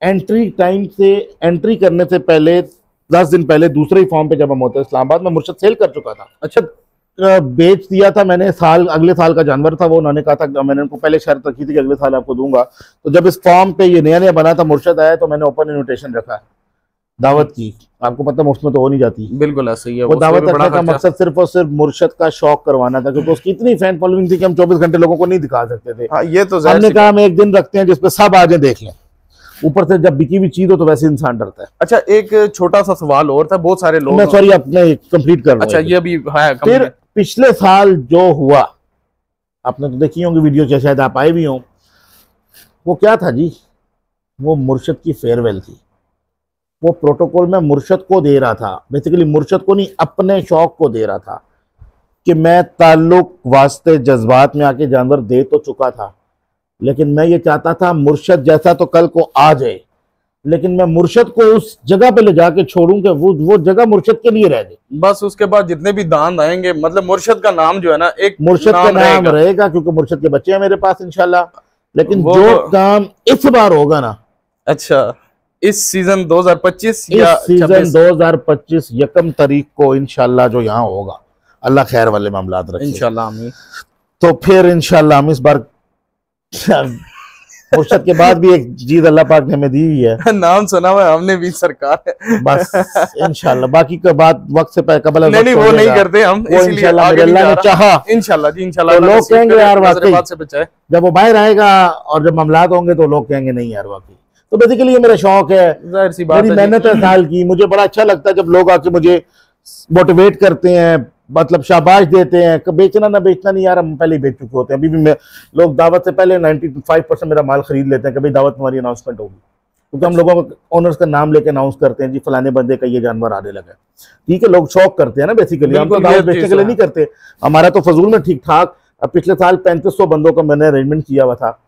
एंट्री टाइम से, एंट्री करने से पहले 10 दिन पहले दूसरे ही फॉर्म पे जब हम होते हैं इस्लामाबाद में, मुर्शद सेल कर चुका था। अच्छा, बेच दिया था मैंने, अगले साल का जानवर था वो, उन्होंने कहा था, मैंने उनको पहले शर्त रखी थी कि अगले साल आपको दूंगा। तो जब इस फॉर्म पे ये नया नया बना था, मुर्शद आया, तो मैंने ओपन इन्विटेशन रखा है, दावत की। आपको पता मुफ्त में तो हो नहीं जाती। बिल्कुल ऐसे ही है। वो दावत रखने का मकसद सिर्फ और सिर्फ मुर्शद का शौक करवाना था, क्योंकि उसकी इतनी फैन फॉलोइंग थी कि हम 24 घंटे लोगों को नहीं दिखा सकते थे। हाँ, ये तो हमने कहा हम एक दिन रखते हैं जिसपे सब आगे देख लें। ऊपर से जब बिकी हुई चीज हो तो वैसे इंसान डरता है। अच्छा, एक छोटा सा सवाल और था, बहुत सारे लोग, मैं सॉरी अपने कंप्लीट कर रहा हूं। अच्छा, ये भी है। फिर पिछले साल जो हुआ, आपने तो देखी होंगी वीडियो, शायद आप आए भी हों। वो क्या था जी, वो मुर्शद की फेयरवेल थी। वो प्रोटोकॉल में मुर्शद को दे रहा था, बेसिकली मुर्शद को नहीं, अपने शौक को दे रहा था कि मैं ताल्लुक वास्ते जज्बात में आके जानवर दे तो चुका था, लेकिन मैं ये चाहता था मुर्शद जैसा तो कल को आ जाए, लेकिन मैं मुर्शद को उस जगह पे ले जाके छोड़ूं कि वो जगह मुर्शद के लिए रह जाए। बस उसके बाद जितने भी दान आएंगे, मतलब मुर्शद का नाम जो है ना, एक मुर्शद का नाम रहेगा, क्योंकि मुर्शद के बच्चे हैं मेरे पास इंशाल्लाह। लेकिन जो काम इस बार होगा ना, अच्छा, इस सीजन 2025 या सीजन 2025 यकम तारीख को इंशाल्लाह जो यहाँ होगा, अल्लाह खैर वाले मामलात रखे इंशाल्लाह, आमीन। तो फिर इंशाल्लाह हम इस बार मुर्शद के बाद भी एक चीज अल्लाह पाक ने हमें दी हुई है। नाम सुना हुआ हमने भी, सरकार है। बस इंशाल्लाह बाकी का बात वक्त से कबल नहीं, वो नहीं करते हम, इसीलिए अल्लाह ने चाहा इंशाल्लाह जी, इंशाल्लाह। तो लोग कहेंगे यार वाकई, से बचाए। जब वो बाहर आएगा और जब मामलात होंगे तो लोग कहेंगे नहीं यार वाकई। तो बेसिकली ये मेरा शौक है, जाहिर सी बात है, मेरी मेहनत है साल की। मुझे बड़ा अच्छा लगता है जब लोग आके मुझे मोटिवेट करते हैं, मतलब शाबाश देते हैं। बेचना ना बेचना नहीं यार, हम पहले ही बेच चुके होते हैं। अभी भी लोग दावत से पहले 95% मेरा माल खरीद लेते हैं कि भाई दावत हमारी अनाउंसमेंट होगी, क्योंकि हम लोगों को ओनर्स का नाम लेके अनाउंस करते हैं जी फलाने बंदे का ये जानवर आने लगा। ठीक है, लोग शौक करते हैं ना बेसिकली, हम तो दावत बेचने के लिए नहीं करते। हमारा तो फजूल में ठीक ठाक। अब पिछले साल 3500 बंदों का मैंने अरेंजमेंट किया हुआ था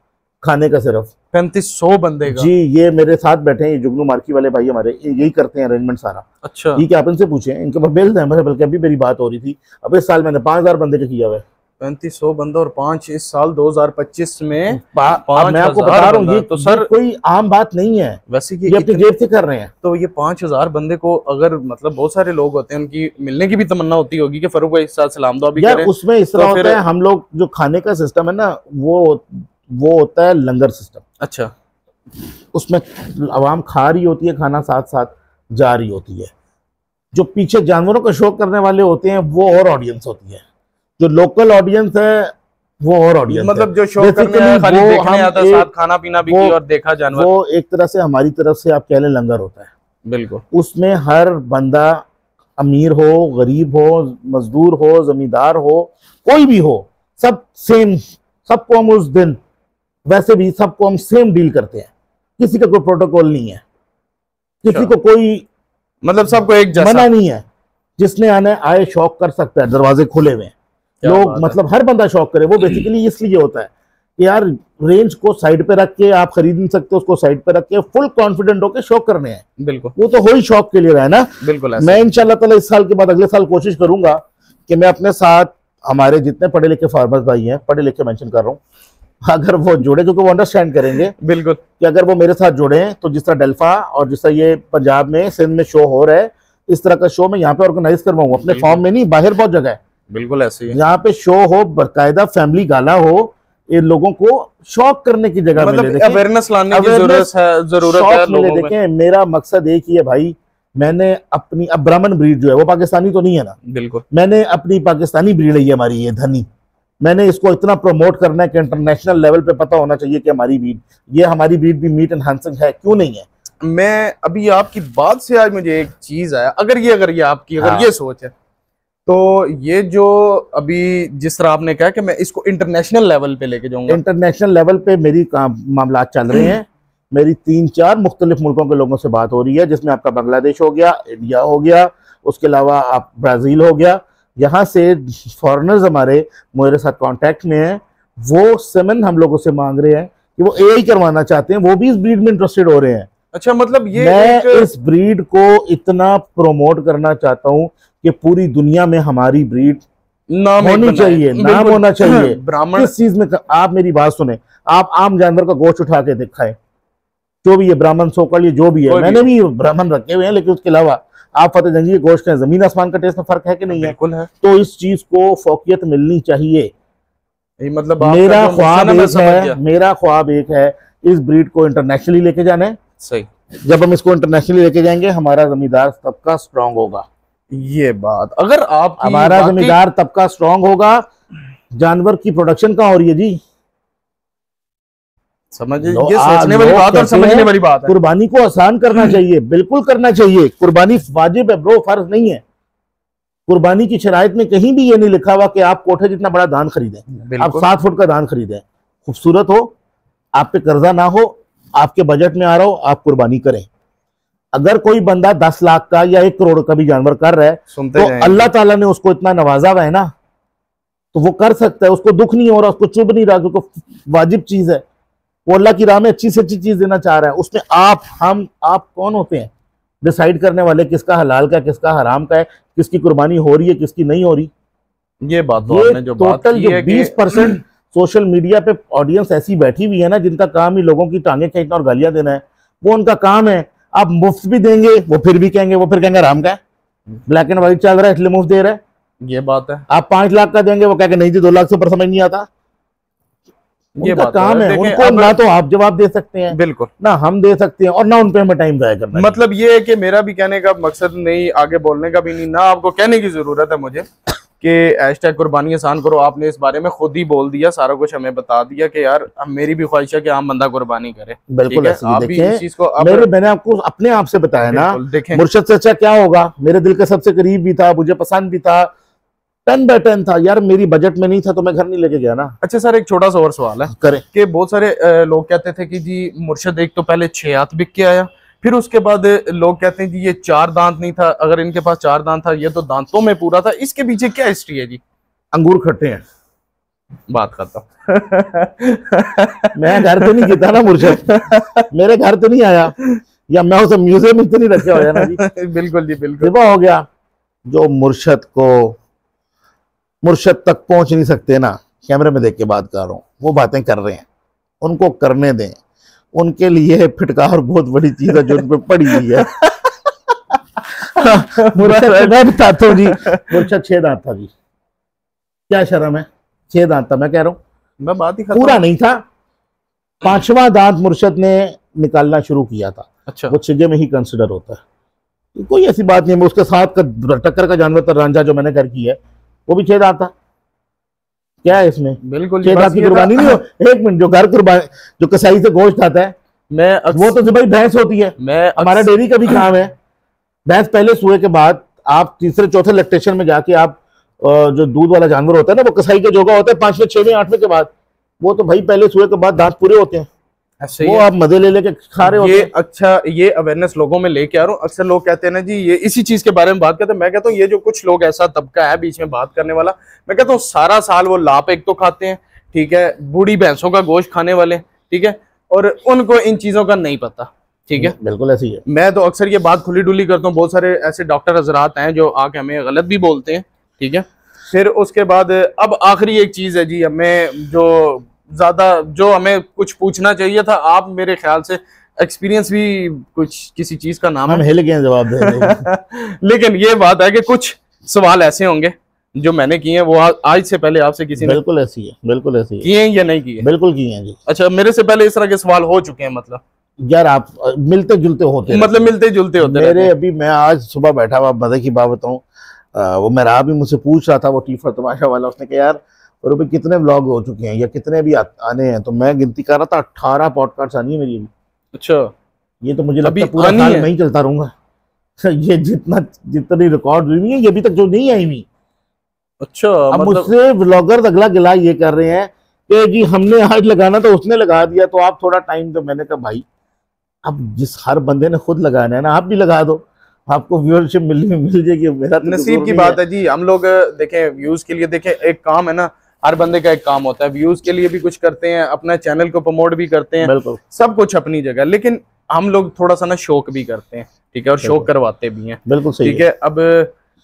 खाने का, सिर्फ 3500 बंदे का। जी, ये मेरे साथ बैठे हैं, ये जुगनू मार्की वाले भाई हमारे, यही करते हैं अरेंजमेंट सारा। अच्छा, ठीक है, आप इनसे पूछें, इनके पास बिल्स हैं मेरे, बल्कि अभी मेरी बात हो रही थी। अब इस साल मैंने 5000 बंदे का किया हुआ है। 3500 बंदा और 5 इस साल 2025 में। मैं आपको बता रहा हूँ, ये तो सर कोई आम बात नहीं है, वैसे कि ये अपनी जेब से कर रहे हैं। तो ये 5000 बंदे को, अगर मतलब बहुत सारे लोग होते हैं, उनकी मिलने की भी तमन्ना होती होगी कि फरूक भाई इस साल सलाम दुआ भी करें। उसमें इस तरह होता है, हम लोग जो खाने का सिस्टम है ना, वो होता है लंगर सिस्टम। अच्छा, उसमें आवाम खा रही होती है खाना, साथ साथ जा रही होती है। जो पीछे जानवरों का शौक करने वाले होते हैं वो और ऑडियंस होती है, जो लोकल ऑडियंस है वो और ऑडियंस, मतलब जो शौक करने खाली देखने आता है, साथ खाना पीना भी किया और देखा जानवर, वो एक तरह से हमारी तरफ से आप कह लें लंगर होता है। बिल्कुल, उसमें हर बंदा अमीर हो, गरीब हो, मजदूर हो, जमींदार हो, कोई भी हो, सब सेम, सबको हम उस दिन वैसे भी सबको हम सेम डील करते हैं। किसी का कोई प्रोटोकॉल नहीं है, किसी को कोई मतलब सबको एक जैसा मना नहीं है। जिसने आने आए शौक कर सकता है, दरवाजे खुले हुए हैं। लोग मतलब हर बंदा शौक करे। वो बेसिकली इसलिए होता है कि यार रेंज को साइड पे रख के आप खरीद नहीं सकते, उसको साइड पे रख के फुल कॉन्फिडेंट होकर शौक करने हैं। बिल्कुल, वो तो हो ही शौक के लिए रहा है ना। बिल्कुल, मैं इंशाल्लाह ताला इस साल के बाद अगले साल कोशिश करूंगा कि मैं अपने साथ हमारे जितने पढ़े लिखे फार्मर्स भाई हैं, पढ़े लिखे मेंशन कर रहा हूँ, अगर वो जुड़े, क्योंकि वो अंडरस्टैंड करेंगे बिल्कुल कि अगर वो मेरे साथ जुड़े तो जिस तरह डेल्फा और जिस तरह ये पंजाब में सिंध में शो हो रहा है, इस तरह का शो मैं यहाँ पे ऑर्गेनाइज करवाऊंगा। अपने फॉर्म में नहीं, बाहर बहुत जगह है। बिल्कुल ऐसे ही यहाँ पे शो हो, बाकायदा फैमिली गाला हो, इन लोगों को शौक करने की जगह मतलब अवेयरनेस लाने की जरूरत है लोगों में। देखें, मेरा मकसद एक ही है भाई, मैंने अपनी, अब ब्राह्मण ब्रीड जो है वो पाकिस्तानी तो नहीं है ना, बिल्कुल, मैंने अपनी पाकिस्तानी ब्रीड है ये हमारी, ये धनी, मैंने इसको इतना प्रमोट करना है कि इंटरनेशनल लेवल पे पता होना चाहिए कि हमारी ब्रीड, ये हमारी ब्रीड भी मीट एनहांसिंग है, क्यों नहीं है। मैं अभी आपकी बात से आज मुझे एक चीज आया, अगर ये आपकी अगर ये सोच है, तो ये जो अभी जिस तरह आपने कहा कि मैं इसको इंटरनेशनल लेवल पे लेके जाऊंगा, इंटरनेशनल लेवल पे मेरी मामला चल रहे हैं। मेरी 3-4 मुख्तलिफ मुल्कों के लोगों से बात हो रही है, जिसमें आपका बांग्लादेश हो गया, इंडिया हो गया, उसके अलावा आप ब्राज़ील हो गया। यहाँ से फॉरेनर्स हमारे मेरे साथ कांटेक्ट में हैं, वो सेमन हम लोगों से मांग रहे हैं कि वो एआई करवाना चाहते हैं, वो भी इस ब्रीड में इंटरेस्टेड हो रहे हैं। अच्छा, मतलब ये मैं इस ब्रीड को इतना प्रमोट करना चाहता हूँ कि पूरी दुनिया में हमारी ब्रीड नाम होनी चाहिए, नाम होना चाहिए। ब्राह्मण किस चीज में, आप मेरी बात सुने, आप आम जानवर का गोश्त उठा के दिखाएं, जो भी है ब्राह्मण सोकल, ये जो भी है, मैंने भी ब्राह्मण रखे हुए हैं, लेकिन उसके अलावा आप फतेह जंगी के गोश्त के जमीन आसमान का टेस्ट में फर्क है कि नहीं है? बिल्कुल है। तो इस चीज को फौकियत मिलनी चाहिए। मतलब मेरा ख्वाब एक है इस ब्रीड को इंटरनेशनली लेके जाना है। सही। जब हम इसको इंटरनेशनली लेके जाएंगे हमारा जमींदार तबका स्ट्रांग होगा। ये बात अगर आप हमारा जमींदार तबका स्ट्रांग होगा, जानवर की प्रोडक्शन कहाँ हो रही है जी? समझिए, ये सोचने वाली बात और समझने वाली बात है। कुर्बानी को आसान करना चाहिए, बिल्कुल करना चाहिए। कुर्बानी वाजिब है ब्रो, फर्ज नहीं है। कुर्बानी की शराइत में कहीं भी ये नहीं लिखा हुआ कि आप कोठे जितना बड़ा दान खरीदें, आप 7 फुट का दान खरीदें, खूबसूरत हो, आप पे कर्जा ना हो, आपके बजट में आ रहा हो, आप कुर्बानी करें। अगर कोई बंदा 10 लाख का या 1 करोड़ का भी जानवर कर रहा है तो अल्लाह ताला ने उसको इतना नवाजा हुआ है ना, तो वो कर सकता है, उसको दुख नहीं हो रहा, उसको चुभ नहीं रहा, क्योंकि वाजिब चीज है। वो अल्लाह की राह में अच्छी से अच्छी चीज देना चाह रहा है। उसमें आप कौन होते हैं डिसाइड करने वाले किसका हलाल का है, किसका हराम का है, किसकी कुर्बानी हो रही है, किसकी नहीं हो रही? ये बात तो आपने जो बात टोटल की है 20% सोशल मीडिया पे ऑडियंस ऐसी बैठी हुई है ना, जिनका काम ही लोगों की टांगे खींचना और गालियां देना है, वो उनका काम है। आप मुफ्त भी देंगे वो फिर कहेंगे हराम का है, ब्लैक एंड व्हाइट चल रहा है इसलिए मुफ्त दे रहा है। ये बात है। आप 5 लाख का देंगे, वो कहेंगे नहीं जी 2 लाख से ऊपर समझ नहीं आता। ये बात काम है उनको, ना तो आप जवाब दे सकते हैं, बिल्कुल ना हम दे सकते हैं, और ना उन पे हमें टाइम जाया करना। मतलब ये है कि मेरा भी कहने का मकसद नहीं, आगे बोलने का भी नहीं, ना आपको कहने की जरूरत है मुझे कि हैशटैग कुर्बानी आसान करो। आपने इस बारे में खुद ही बोल दिया, सारा कुछ हमें बता दिया कि यार मेरी भी ख्वाहिश है कि आम बंदा कुर्बानी करे। बिल्कुल ऐसे आप भी इस चीज को मैंने आपको अपने आप से बताया ना, मुर्शद से अच्छा क्या होगा, मेरे दिल के सबसे करीब भी था, मुझे पसंद भी था, 10 बाय 10 था यार, मेरी बजट में नहीं था तो मैं घर नहीं लेके गया ना। अच्छा सर, एक छोटा सा और सवाल है करें कि बहुत सारे लोग कहते थे कि जी मुर्शद एक तो पहले 6 हाथ बिक के आया, फिर उसके बाद लोग कहते हैं जी ये 4 दांत नहीं था, अगर इनके पास 4 दांत था ये तो दांतों में पूरा था। इसके पीछे क्या हिस्ट्री है जी? अंगूर खट्टे हैं, बात खत्म। मैं घर तो नहीं गिरता ना मुर्शद, मेरे घर तो नहीं आया, या मैं उसे म्यूजियम में तो नहीं रखे हुआ ना जी। बिल्कुल जी बिल्कुल। देखो हो गया, जो मुर्शद तक पहुंच नहीं सकते ना, कैमरे में देख के बात कर रहा हूँ, वो बातें कर रहे हैं, उनको करने दें। उनके लिए फिटकार बहुत बड़ी चीज है जो उन पे पड़ी हुई है। मुर्शद मैं बताता हूँ जी, मुर्शद 6 दांत था जी, क्या शर्म है, 6 दांत था, मैं कह रहा हूँ, मैं बात ही पूरा नहीं था। 5वां दांत मुर्शद ने निकालना शुरू किया था। अच्छा, वो छिगे में ही कंसिडर होता है, कोई ऐसी बात नहीं है। उसके साथ का टक्कर का जानवर था रांझा जो मैंने घर की है, वो भी 6 दांत था। क्या है इसमें? बिल्कुल 6 दांत की कुर्बानी नहीं हो। एक मिनट, जो घर कुर्बानी, जो कसाई से गोश्त आता है, वो तो भाई भैंस होती है। हमारा डेयरी का भी काम है, भैंस पहले सुए के बाद आप 3रे 4थे लैक्टेशन में जाके आप जो दूध वाला जानवर होता है ना, वो कसाई का जोगा होता है 5वें 6वें 8वें के बाद, वो तो भाई पहले सुए के बाद दांत पूरे होते हैं, वो आप मजे ले लेके खा रहे होते हैं। अच्छा, ये अवेयरनेस लोगों में लेके आ रहा हूँ। अक्सर लोग कहते हैं ना जी, ये इसी चीज के बारे में बात करते हैं। मैं कहता हूँ ये जो कुछ लोग ऐसा तबका है बीच में बात करने वाला, मैं कहता हूँ सारा साल वो लाप एक तो खाते हैं, ठीक है, बूढ़ी भैंसों का गोश्त खाने वाले, ठीक है, और उनको इन चीजों का नहीं पता, ठीक है। बिल्कुल ऐसी है। मैं तो अक्सर ये बात खुली डुली करता हूँ, बहुत सारे ऐसे डॉक्टर हजरात हैं जो आके हमें गलत भी बोलते हैं, ठीक है। फिर उसके बाद अब आखिरी एक चीज है जी, हमें जो हमें कुछ पूछना चाहिए था, आप मेरे ख्याल से एक्सपीरियंस भी कुछ किसी चीज का नाम हम हिल गए जवाब दे रहे। लेकिन ये बात है कि कुछ सवाल ऐसे होंगे जो मैंने किए हैं, वो आज से पहले आपसे किसी ने बिल्कुल ऐसी है, बिल्कुल ऐसी है, किए हैं या नहीं किए? बिल्कुल किए हैं जी। अच्छा, मेरे से पहले इस तरह के सवाल हो चुके हैं? मतलब यार आप मिलते जुलते होते, मतलब मिलते जुलते होते मेरे। अभी मैं आज सुबह बैठा हुआ, मजे की बात बताऊं, वो मेरा भी मुझसे पूछ रहा था, वो टीफर तमाशा वाला, उसने कहा यार और भाई कितने व्लॉग हो चुके हैं या कितने भी आने हैं, तो मैं गिनती कर रहा था 18 पॉडकास्ट आनी है मेरी भी। अच्छा, ये तो मुझे लगता है पूरा साल मैं ही चलता रहूंगा। ये जितनी रिकॉर्ड हुई है, ये अभी तक जो नहीं आई हुई। अच्छा, अब मुझसे व्लॉगर अगला गिला ये कर रहे हैं कि जी हमने आज लगाना तो उसने लगा दिया, तो आप थोड़ा टाइम दो। मैंने कहा भाई अब जिस हर बंदे ने खुद लगाना है ना, आप भी लगा दो, आपको व्यूअरशिप मिल जाएगी। मेरा तो नसीब की बात है जी। हम लोग देखें व्यूज के लिए, देखें एक काम है ना, हर बंदे का एक काम होता है, व्यूज के लिए भी कुछ करते हैं, अपना चैनल को प्रमोट भी करते हैं, बिल्कुल सब कुछ अपनी जगह, लेकिन हम लोग थोड़ा सा ना शौक भी करते हैं, ठीक है, और शौक करवाते भी हैं, बिल्कुल सही, ठीक है। अब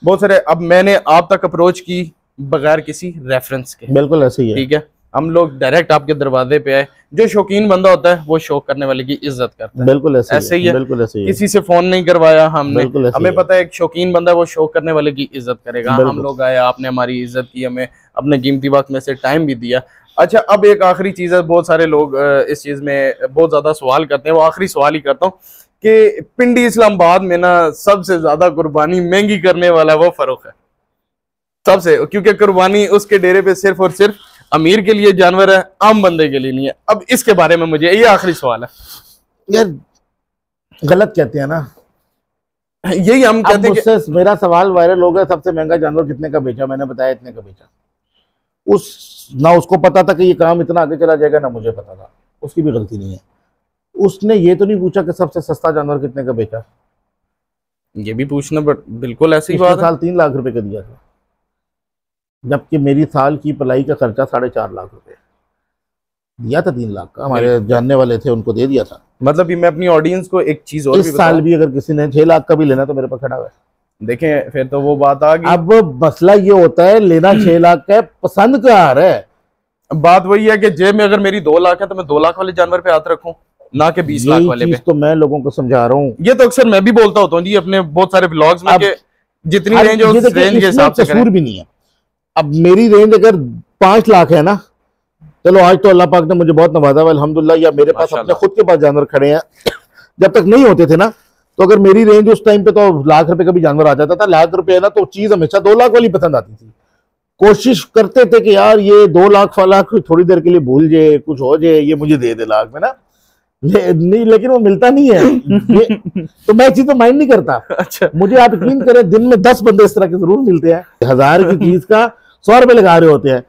बहुत सारे, अब मैंने आप तक अप्रोच की बगैर किसी रेफरेंस के, बिल्कुल ऐसे ही है, ठीक है, हम लोग डायरेक्ट आपके दरवाजे पे आए। जो शौकीन बंदा होता है वो शौक करने वाले की इज्जत करता है। बिल्कुल ऐसे ही है, बिल्कुल ऐसे ही है। किसी से फोन नहीं करवाया हमने, बिल्कुल ऐसे ही हमें है। पता है एक शौकीन बंदा है वो शौक करने वाले की इज्जत करेगा। हम बिल्कुल। लोग आए, आपने हमारी इज्जत की, हमें अपने कीमती वक्त में से टाइम भी दिया। अच्छा, अब एक आखिरी चीज है, बहुत सारे लोग इस चीज में बहुत ज्यादा सवाल करते हैं, वो आखिरी सवाल ही करता हूँ कि पिंडी इस्लामाबाद में ना सबसे ज्यादा कुर्बानी महंगी करने वाला वो फरूख है सबसे, क्योंकि कुर्बानी उसके डेरे पे सिर्फ और सिर्फ अमीर के लिए जानवर है, आम बंदे के लिए नहीं है। अब इसके बारे में मुझे ये आखिरी सवाल है। यार गलत कहते हैं ना, यही हम कहते हैं मुझसे मेरा सवाल वायरल हो गया, सबसे महंगा जानवर कितने का बेचा, मैंने बताया इतने का बेचा। ना उसको पता था कि ये काम इतना आगे चला जाएगा, ना मुझे पता था, उसकी भी गलती नहीं है। उसने ये तो नहीं पूछा कि सबसे सस्ता जानवर कितने का बेचा, ये भी पूछना बिल्कुल ऐसी पिछले बात है। साल 3 लाख रुपए का दिया था, जबकि मेरी साल की पलाई का खर्चा 4.5 लाख रुपए दिया था। 3 लाख का हमारे जानने वाले थे, उनको दे दिया था। मतलब मैं अपनी ऑडियंस को एक चीज और भी इस साल भी अगर किसी ने 6 लाख का भी लेना तो मेरे पास खड़ा हुआ है। देखें, फिर तो वो बात आ गई। अब मसला ये होता है, लेना 6 लाख का है, पसंद का हार है। बात वही है कि जेब में अगर मेरी 2 लाख है तो मैं 2 लाख वाले जानवर पे हाथ रखूं, ना कि 20 लाख वाले पे। तो मैं लोगों को समझा रहा हूँ, ये तो अक्सर मैं भी बोलता होता हूँ जी अपने बहुत सारे ब्लॉग्स में कि जितनी रेंज है उस रेंज के हिसाब से करें। कसूर भी नहीं है। अब मेरी रेंज अगर 5 लाख है ना, चलो आज तो अल्लाह पाक ने मुझे बहुत नवाजा हुआ अल्हम्दुलिल्लाह, या मेरे पास अपने खुद के पास जानवर खड़े हैं। जब तक नहीं होते थे ना, तो अगर मेरी रेंज उस टाइम पे तो लाख रुपए का भी जानवर आ जाता था। लाख रुपए है ना, तो चीज हमेशा 2 लाख वाली पसंद आती थी। कोशिश करते थे कि यार ये 2 लाख वाला थोड़ी देर के लिए भूल जाए, कुछ हो जाए, ये मुझे दे लाख में ना, नहीं, लेकिन वो मिलता नहीं है। तो मैं चीज तो माइंड नहीं करता। अच्छा, मुझे आप यकीन करें, दिन में 10 बंदे इस तरह के जरूर मिलते हैं, 1000 की चीज का 100 रुपए लगा रहे होते हैं,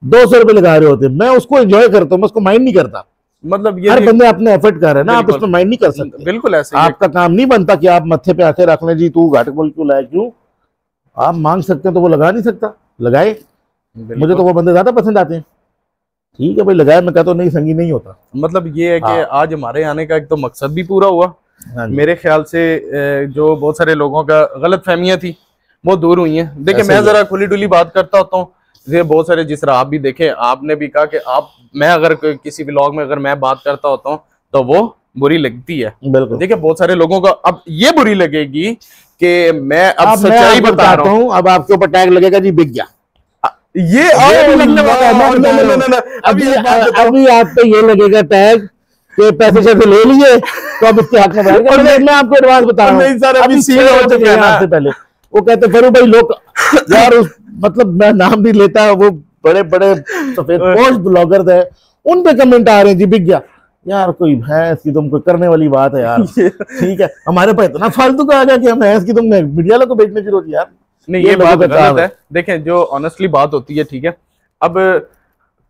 200 रुपए लगा रहे होते हैं। मैं उसको एंजॉय करता हूँ, मैं उसको माइंड नहीं करता। मतलब ये हर बंदे अपने एफर्ट कर रहे हैं ना, आप उसमें माइंड नहीं कर सकते। बिल्कुल ऐसे आपका काम नहीं बनता कि आप मत्थे पे आके रख लें जी तू घाटे बोल क्यों लाए, क्यों आप मांग सकते हैं तो वो लगा नहीं सकता, लगाए। मुझे तो वो बंदे ज्यादा पसंद आते हैं। ठीक है भाई, लगाए, मैं कहता हूं नहीं, संगी नहीं होता। मतलब ये है कि आज हमारे आने का एक तो मकसद भी पूरा हुआ। मेरे ख्याल से जो बहुत सारे लोगों का गलत फहमियां थी वो दूर हुई हैं। देखिए, मैं जरा खुली डुली बात करता होता हूँ, बहुत सारे, जिस तरह आप भी देखें, आपने भी कहा कि मैं अगर किसी व्लॉग में अगर मैं बात करता होता हूँ तो वो बुरी लगती है। बिल्कुल। देखिए, बहुत सारे लोगों को अब ये बुरी लगेगी कि मैं अब सच्चाई बता रहा हूँ। अब आपके ऊपर टैग लगेगा जी बिक गया, ये लगने वाला है। अभी आप पे ये लगेगा टैग कि पैसे से ले लिए तो अब इसके हाथ में बैठ गया। मैं आपको एडवांस बता रहा हूँ, अभी सीन हो चुके हैं आपसे पहले। वो कहते फरू भाई लोग यार, मतलब मैं नाम नहीं लेता, वो बड़े बड़े सफेद पोस्ट ब्लॉगर थे, उन पे कमेंट आ रहे हैं जी बिक गया। यार कोई भैंस की तुम कोई करने वाली बात है यार। ठीक है, हमारे पास इतना फालतू का आ गया कि हम भैंस की तुम मीडिया को बेचने की जरूरत यार। नहीं, ये बात गलत है। देखें, जो ऑनेस्टली बात होती है, ठीक है, अब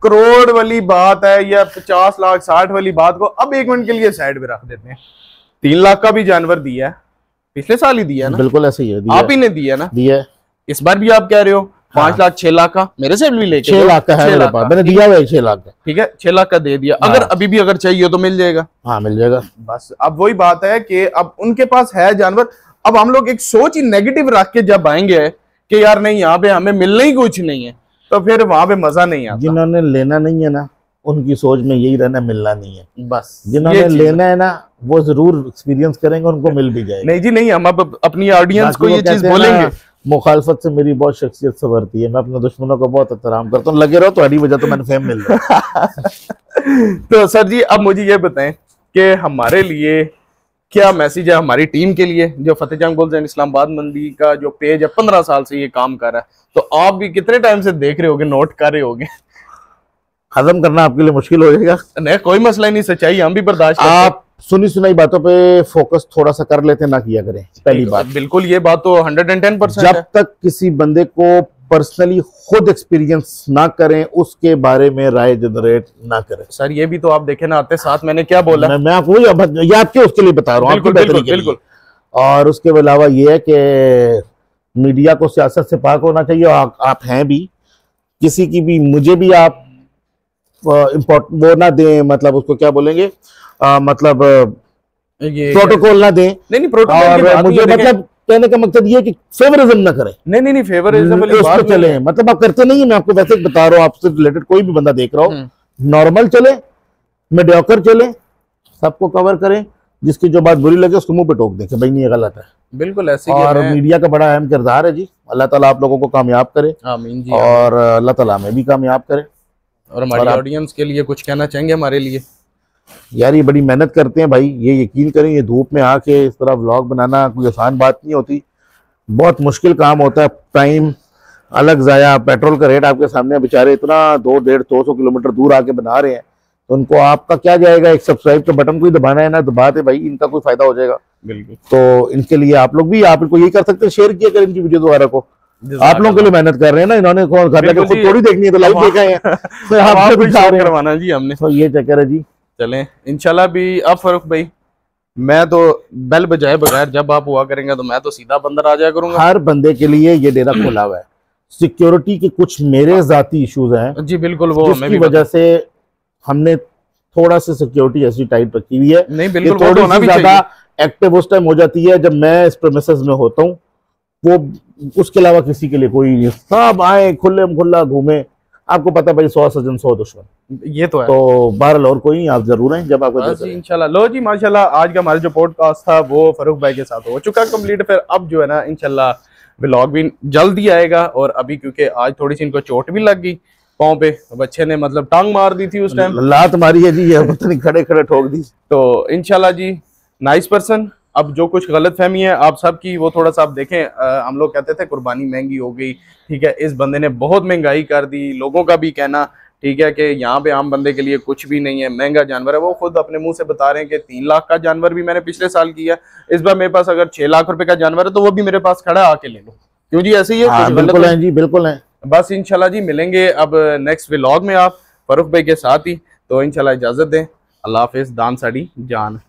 करोड़ वाली बात है या 50 लाख 60 वाली बात को अब 1 मिनट के लिए साइड में रख देते हैं। 3 लाख का भी जानवर दिया है, पिछले साल ही दिया ना। बिल्कुल ऐसे ही है, आप ही ने दिया ना। दिया है। इस बार भी आप कह रहे हो 5 लाख 6 लाख का, मेरे से भी लेके 6 लाख का है मेरे पास, मैंने दिया हुआ है 6 लाख का। ठीक है, 6 लाख का दे दिया। अगर अभी भी अगर चाहिए तो मिल जाएगा। हाँ मिल जाएगा। बस अब वही बात है कि अब उनके पास है जानवर। अब हम लोग एक सोच ही नेगेटिव रख के जब आएंगे कि यार नहीं, यहाँ पे हमें मिलना ही कुछ नहीं है, तो फिर वहां पे मजा नहीं आता। जिन्होंने लेना नहीं है ना, उनकी सोच में यही रहना मिलना नहीं है। बस जिन्होंने लेना है ना, वो जरूर एक्सपीरियंस करेंगे, उनको मिल भी जाएगा। नहीं जी नहीं, हम अब अपनी ऑडियंस को ये चीज बोलेंगे। मुखालफत से मेरी बहुत शख्सियत संवरती है, मैं अपने दुश्मनों का बहुत एहतराम करता हूँ। लगे रहो, तुम्हारी वजह तो मैंने फेम मिल रहा है। तो सर जी, अब मुझे ये बताएं कि हमारे लिए क्या मैसेज है, हमारी टीम के लिए, जो फतेह जंग गोल्स एंड इस्लामाबाद मंडी का जो पेज है 15 साल से ये काम कर रहा है, तो आप भी कितने टाइम से देख रहे होगे, नोट कर रहे होगे। हजम करना आपके लिए मुश्किल हो जाएगा। नहीं, कोई मसला नहीं, सच्चाई हम भी बर्दाश्त करते हैं। आप सुनी सुनाई बातों पे फोकस थोड़ा सा कर लेते, ना किया करें। पहली बात, बिल्कुल, ये बात तो 110% जब तक किसी बंदे को पर्सनली खुद एक्सपीरियंस ना करें, उसके बारे में राय जनरेट ना करें। सर ये भी तो आप देखे ना, आते साथ मैंने क्या बोला। मैं आपको याद के उसके लिए बता रहा हूँ, आपकी बेहतरी के लिए। और उसके अलावा ये है कि मीडिया को सियासत से पाक होना चाहिए। आप हैं भी, किसी की भी, मुझे भी आप इम्पोर्टेंट वो ना दें, मतलब उसको क्या बोलेंगे, मतलब ये प्रोटोकॉल ना दें। नहीं, प्रोटोकॉल और मुझे मतलब कहने का मकसद ये कि फेवरिज्म ना करें, नहीं फेवरिज्म वाली उस बात पे चले, मतलब आप करते नहीं है, मैं आपको वैसे ही बता रहा हूँ, आपसे रिलेटेड कोई भी बंदा देख रहा हो, नॉर्मल चले, मीडियोकर चले, सबको कवर करें, जिसकी जो बात बुरी लगे उसको मुंह पे टोक दें कि भाई नहीं ये गलत है। बिल्कुल ऐसे ही और मीडिया का बड़ा अहम किरदार है जी, अल्लाह ताला आप लोगों को कामयाब करे, आमीन जी, और अल्लाह ताला हमें भी कामयाब करे। और हमारी ऑडियंस के लिए कुछ कहना चाहेंगे हमारे लिए? यार ये बड़ी मेहनत करते हैं भाई, ये यकीन करें, ये धूप में आके इस तरह व्लॉग बनाना कोई आसान बात नहीं होती, बहुत मुश्किल काम होता है, टाइम अलग जाया, पेट्रोल का रेट आपके सामने, बेचारे इतना 200-250 किलोमीटर दूर आके बना रहे हैं, तो उनको आपका क्या जाएगा, एक सब्सक्राइब का बटन कोई दबाना है ना, दबाते भाई, इनका कोई फायदा हो जाएगा। बिल्कुल, तो इनके लिए आप लोग भी, आप इनको यही कर सकते हैं, शेयर किया करें इनकी वीडियो दोबारा को, आप लोगों के लिए मेहनत कर रहे हैं ना, इन्होंने घर जाके खुद थोड़ी देखनी है, तो लाइव देखा है तो आपको भी करवाना जी हमने, तो ये चक्कर है जी। चलें इंशाल्लाह भी। अब फारूक भाई, मैं तो बेल बजाए बगैर जब आप हुआ करेंगे तो मैं तो सीधा बंदर आ जाया करूंगा। हर बंदे के लिए ये डेरा खोला हुआ है, सिक्योरिटी के कुछ मेरे जाती इश्यूज हैं जी, बिल्कुल, वो जिसकी वजह से हमने थोड़ा सा सिक्योरिटी ऐसी टाइट रखी हुई है, नहीं बिल्कुल, थोड़ी सी ज्यादा एक्टिव उस टाइम हो जाती है जब मैं इस प्रेमिसेस में होता हूँ, वो उसके अलावा किसी के लिए कोई नहीं, सब आए खुला घूमे, आपको पता भाई 100 सज्जन 100 दुश्मन, ये तो है। तो बहरहाल और कोई नहीं, आप जरूर हैं जब आपको इंशाल्लाह। लो जी माशाल्लाह, आज का हमारा जो पॉडकास्ट था वो फारूक भाई के साथ हो चुका कंप्लीट। फिर अब जो है ना इंशाल्लाह व्लॉग भी जल्दी आएगा, और अभी क्योंकि आज थोड़ी सी इनको चोट भी लग गई पाँव पे, बच्चे ने मतलब टांग मार दी थी उस टाइम, लात मारी है जी, ये पता नहीं खड़े ठोक दी। तो इंशाल्लाह जी नाइस पर्सन। अब जो कुछ गलत फहमी है आप सबकी, वो थोड़ा सा आप देखें, हम लोग कहते थे कुर्बानी महंगी हो गई, ठीक है, इस बंदे ने बहुत महंगाई कर दी, लोगों का भी कहना ठीक है कि यहाँ पे आम बंदे के लिए कुछ भी नहीं है, महंगा जानवर है। वो खुद अपने मुंह से बता रहे हैं कि 3 लाख का जानवर भी मैंने पिछले साल किया, इस बार मेरे पास अगर 6 लाख रुपए का जानवर है तो वो भी मेरे पास खड़ा, आके ले लो। क्यों जी, ऐसे ही है? बिल्कुल है जी, बिल्कुल है। बस इंशाल्लाह जी मिलेंगे अब नेक्स्ट व्लॉग में आप फारूक भाई के साथ ही, तो इंशाल्लाह इजाजत दें, अल्लाह हाफिज, दान साड़ी जान।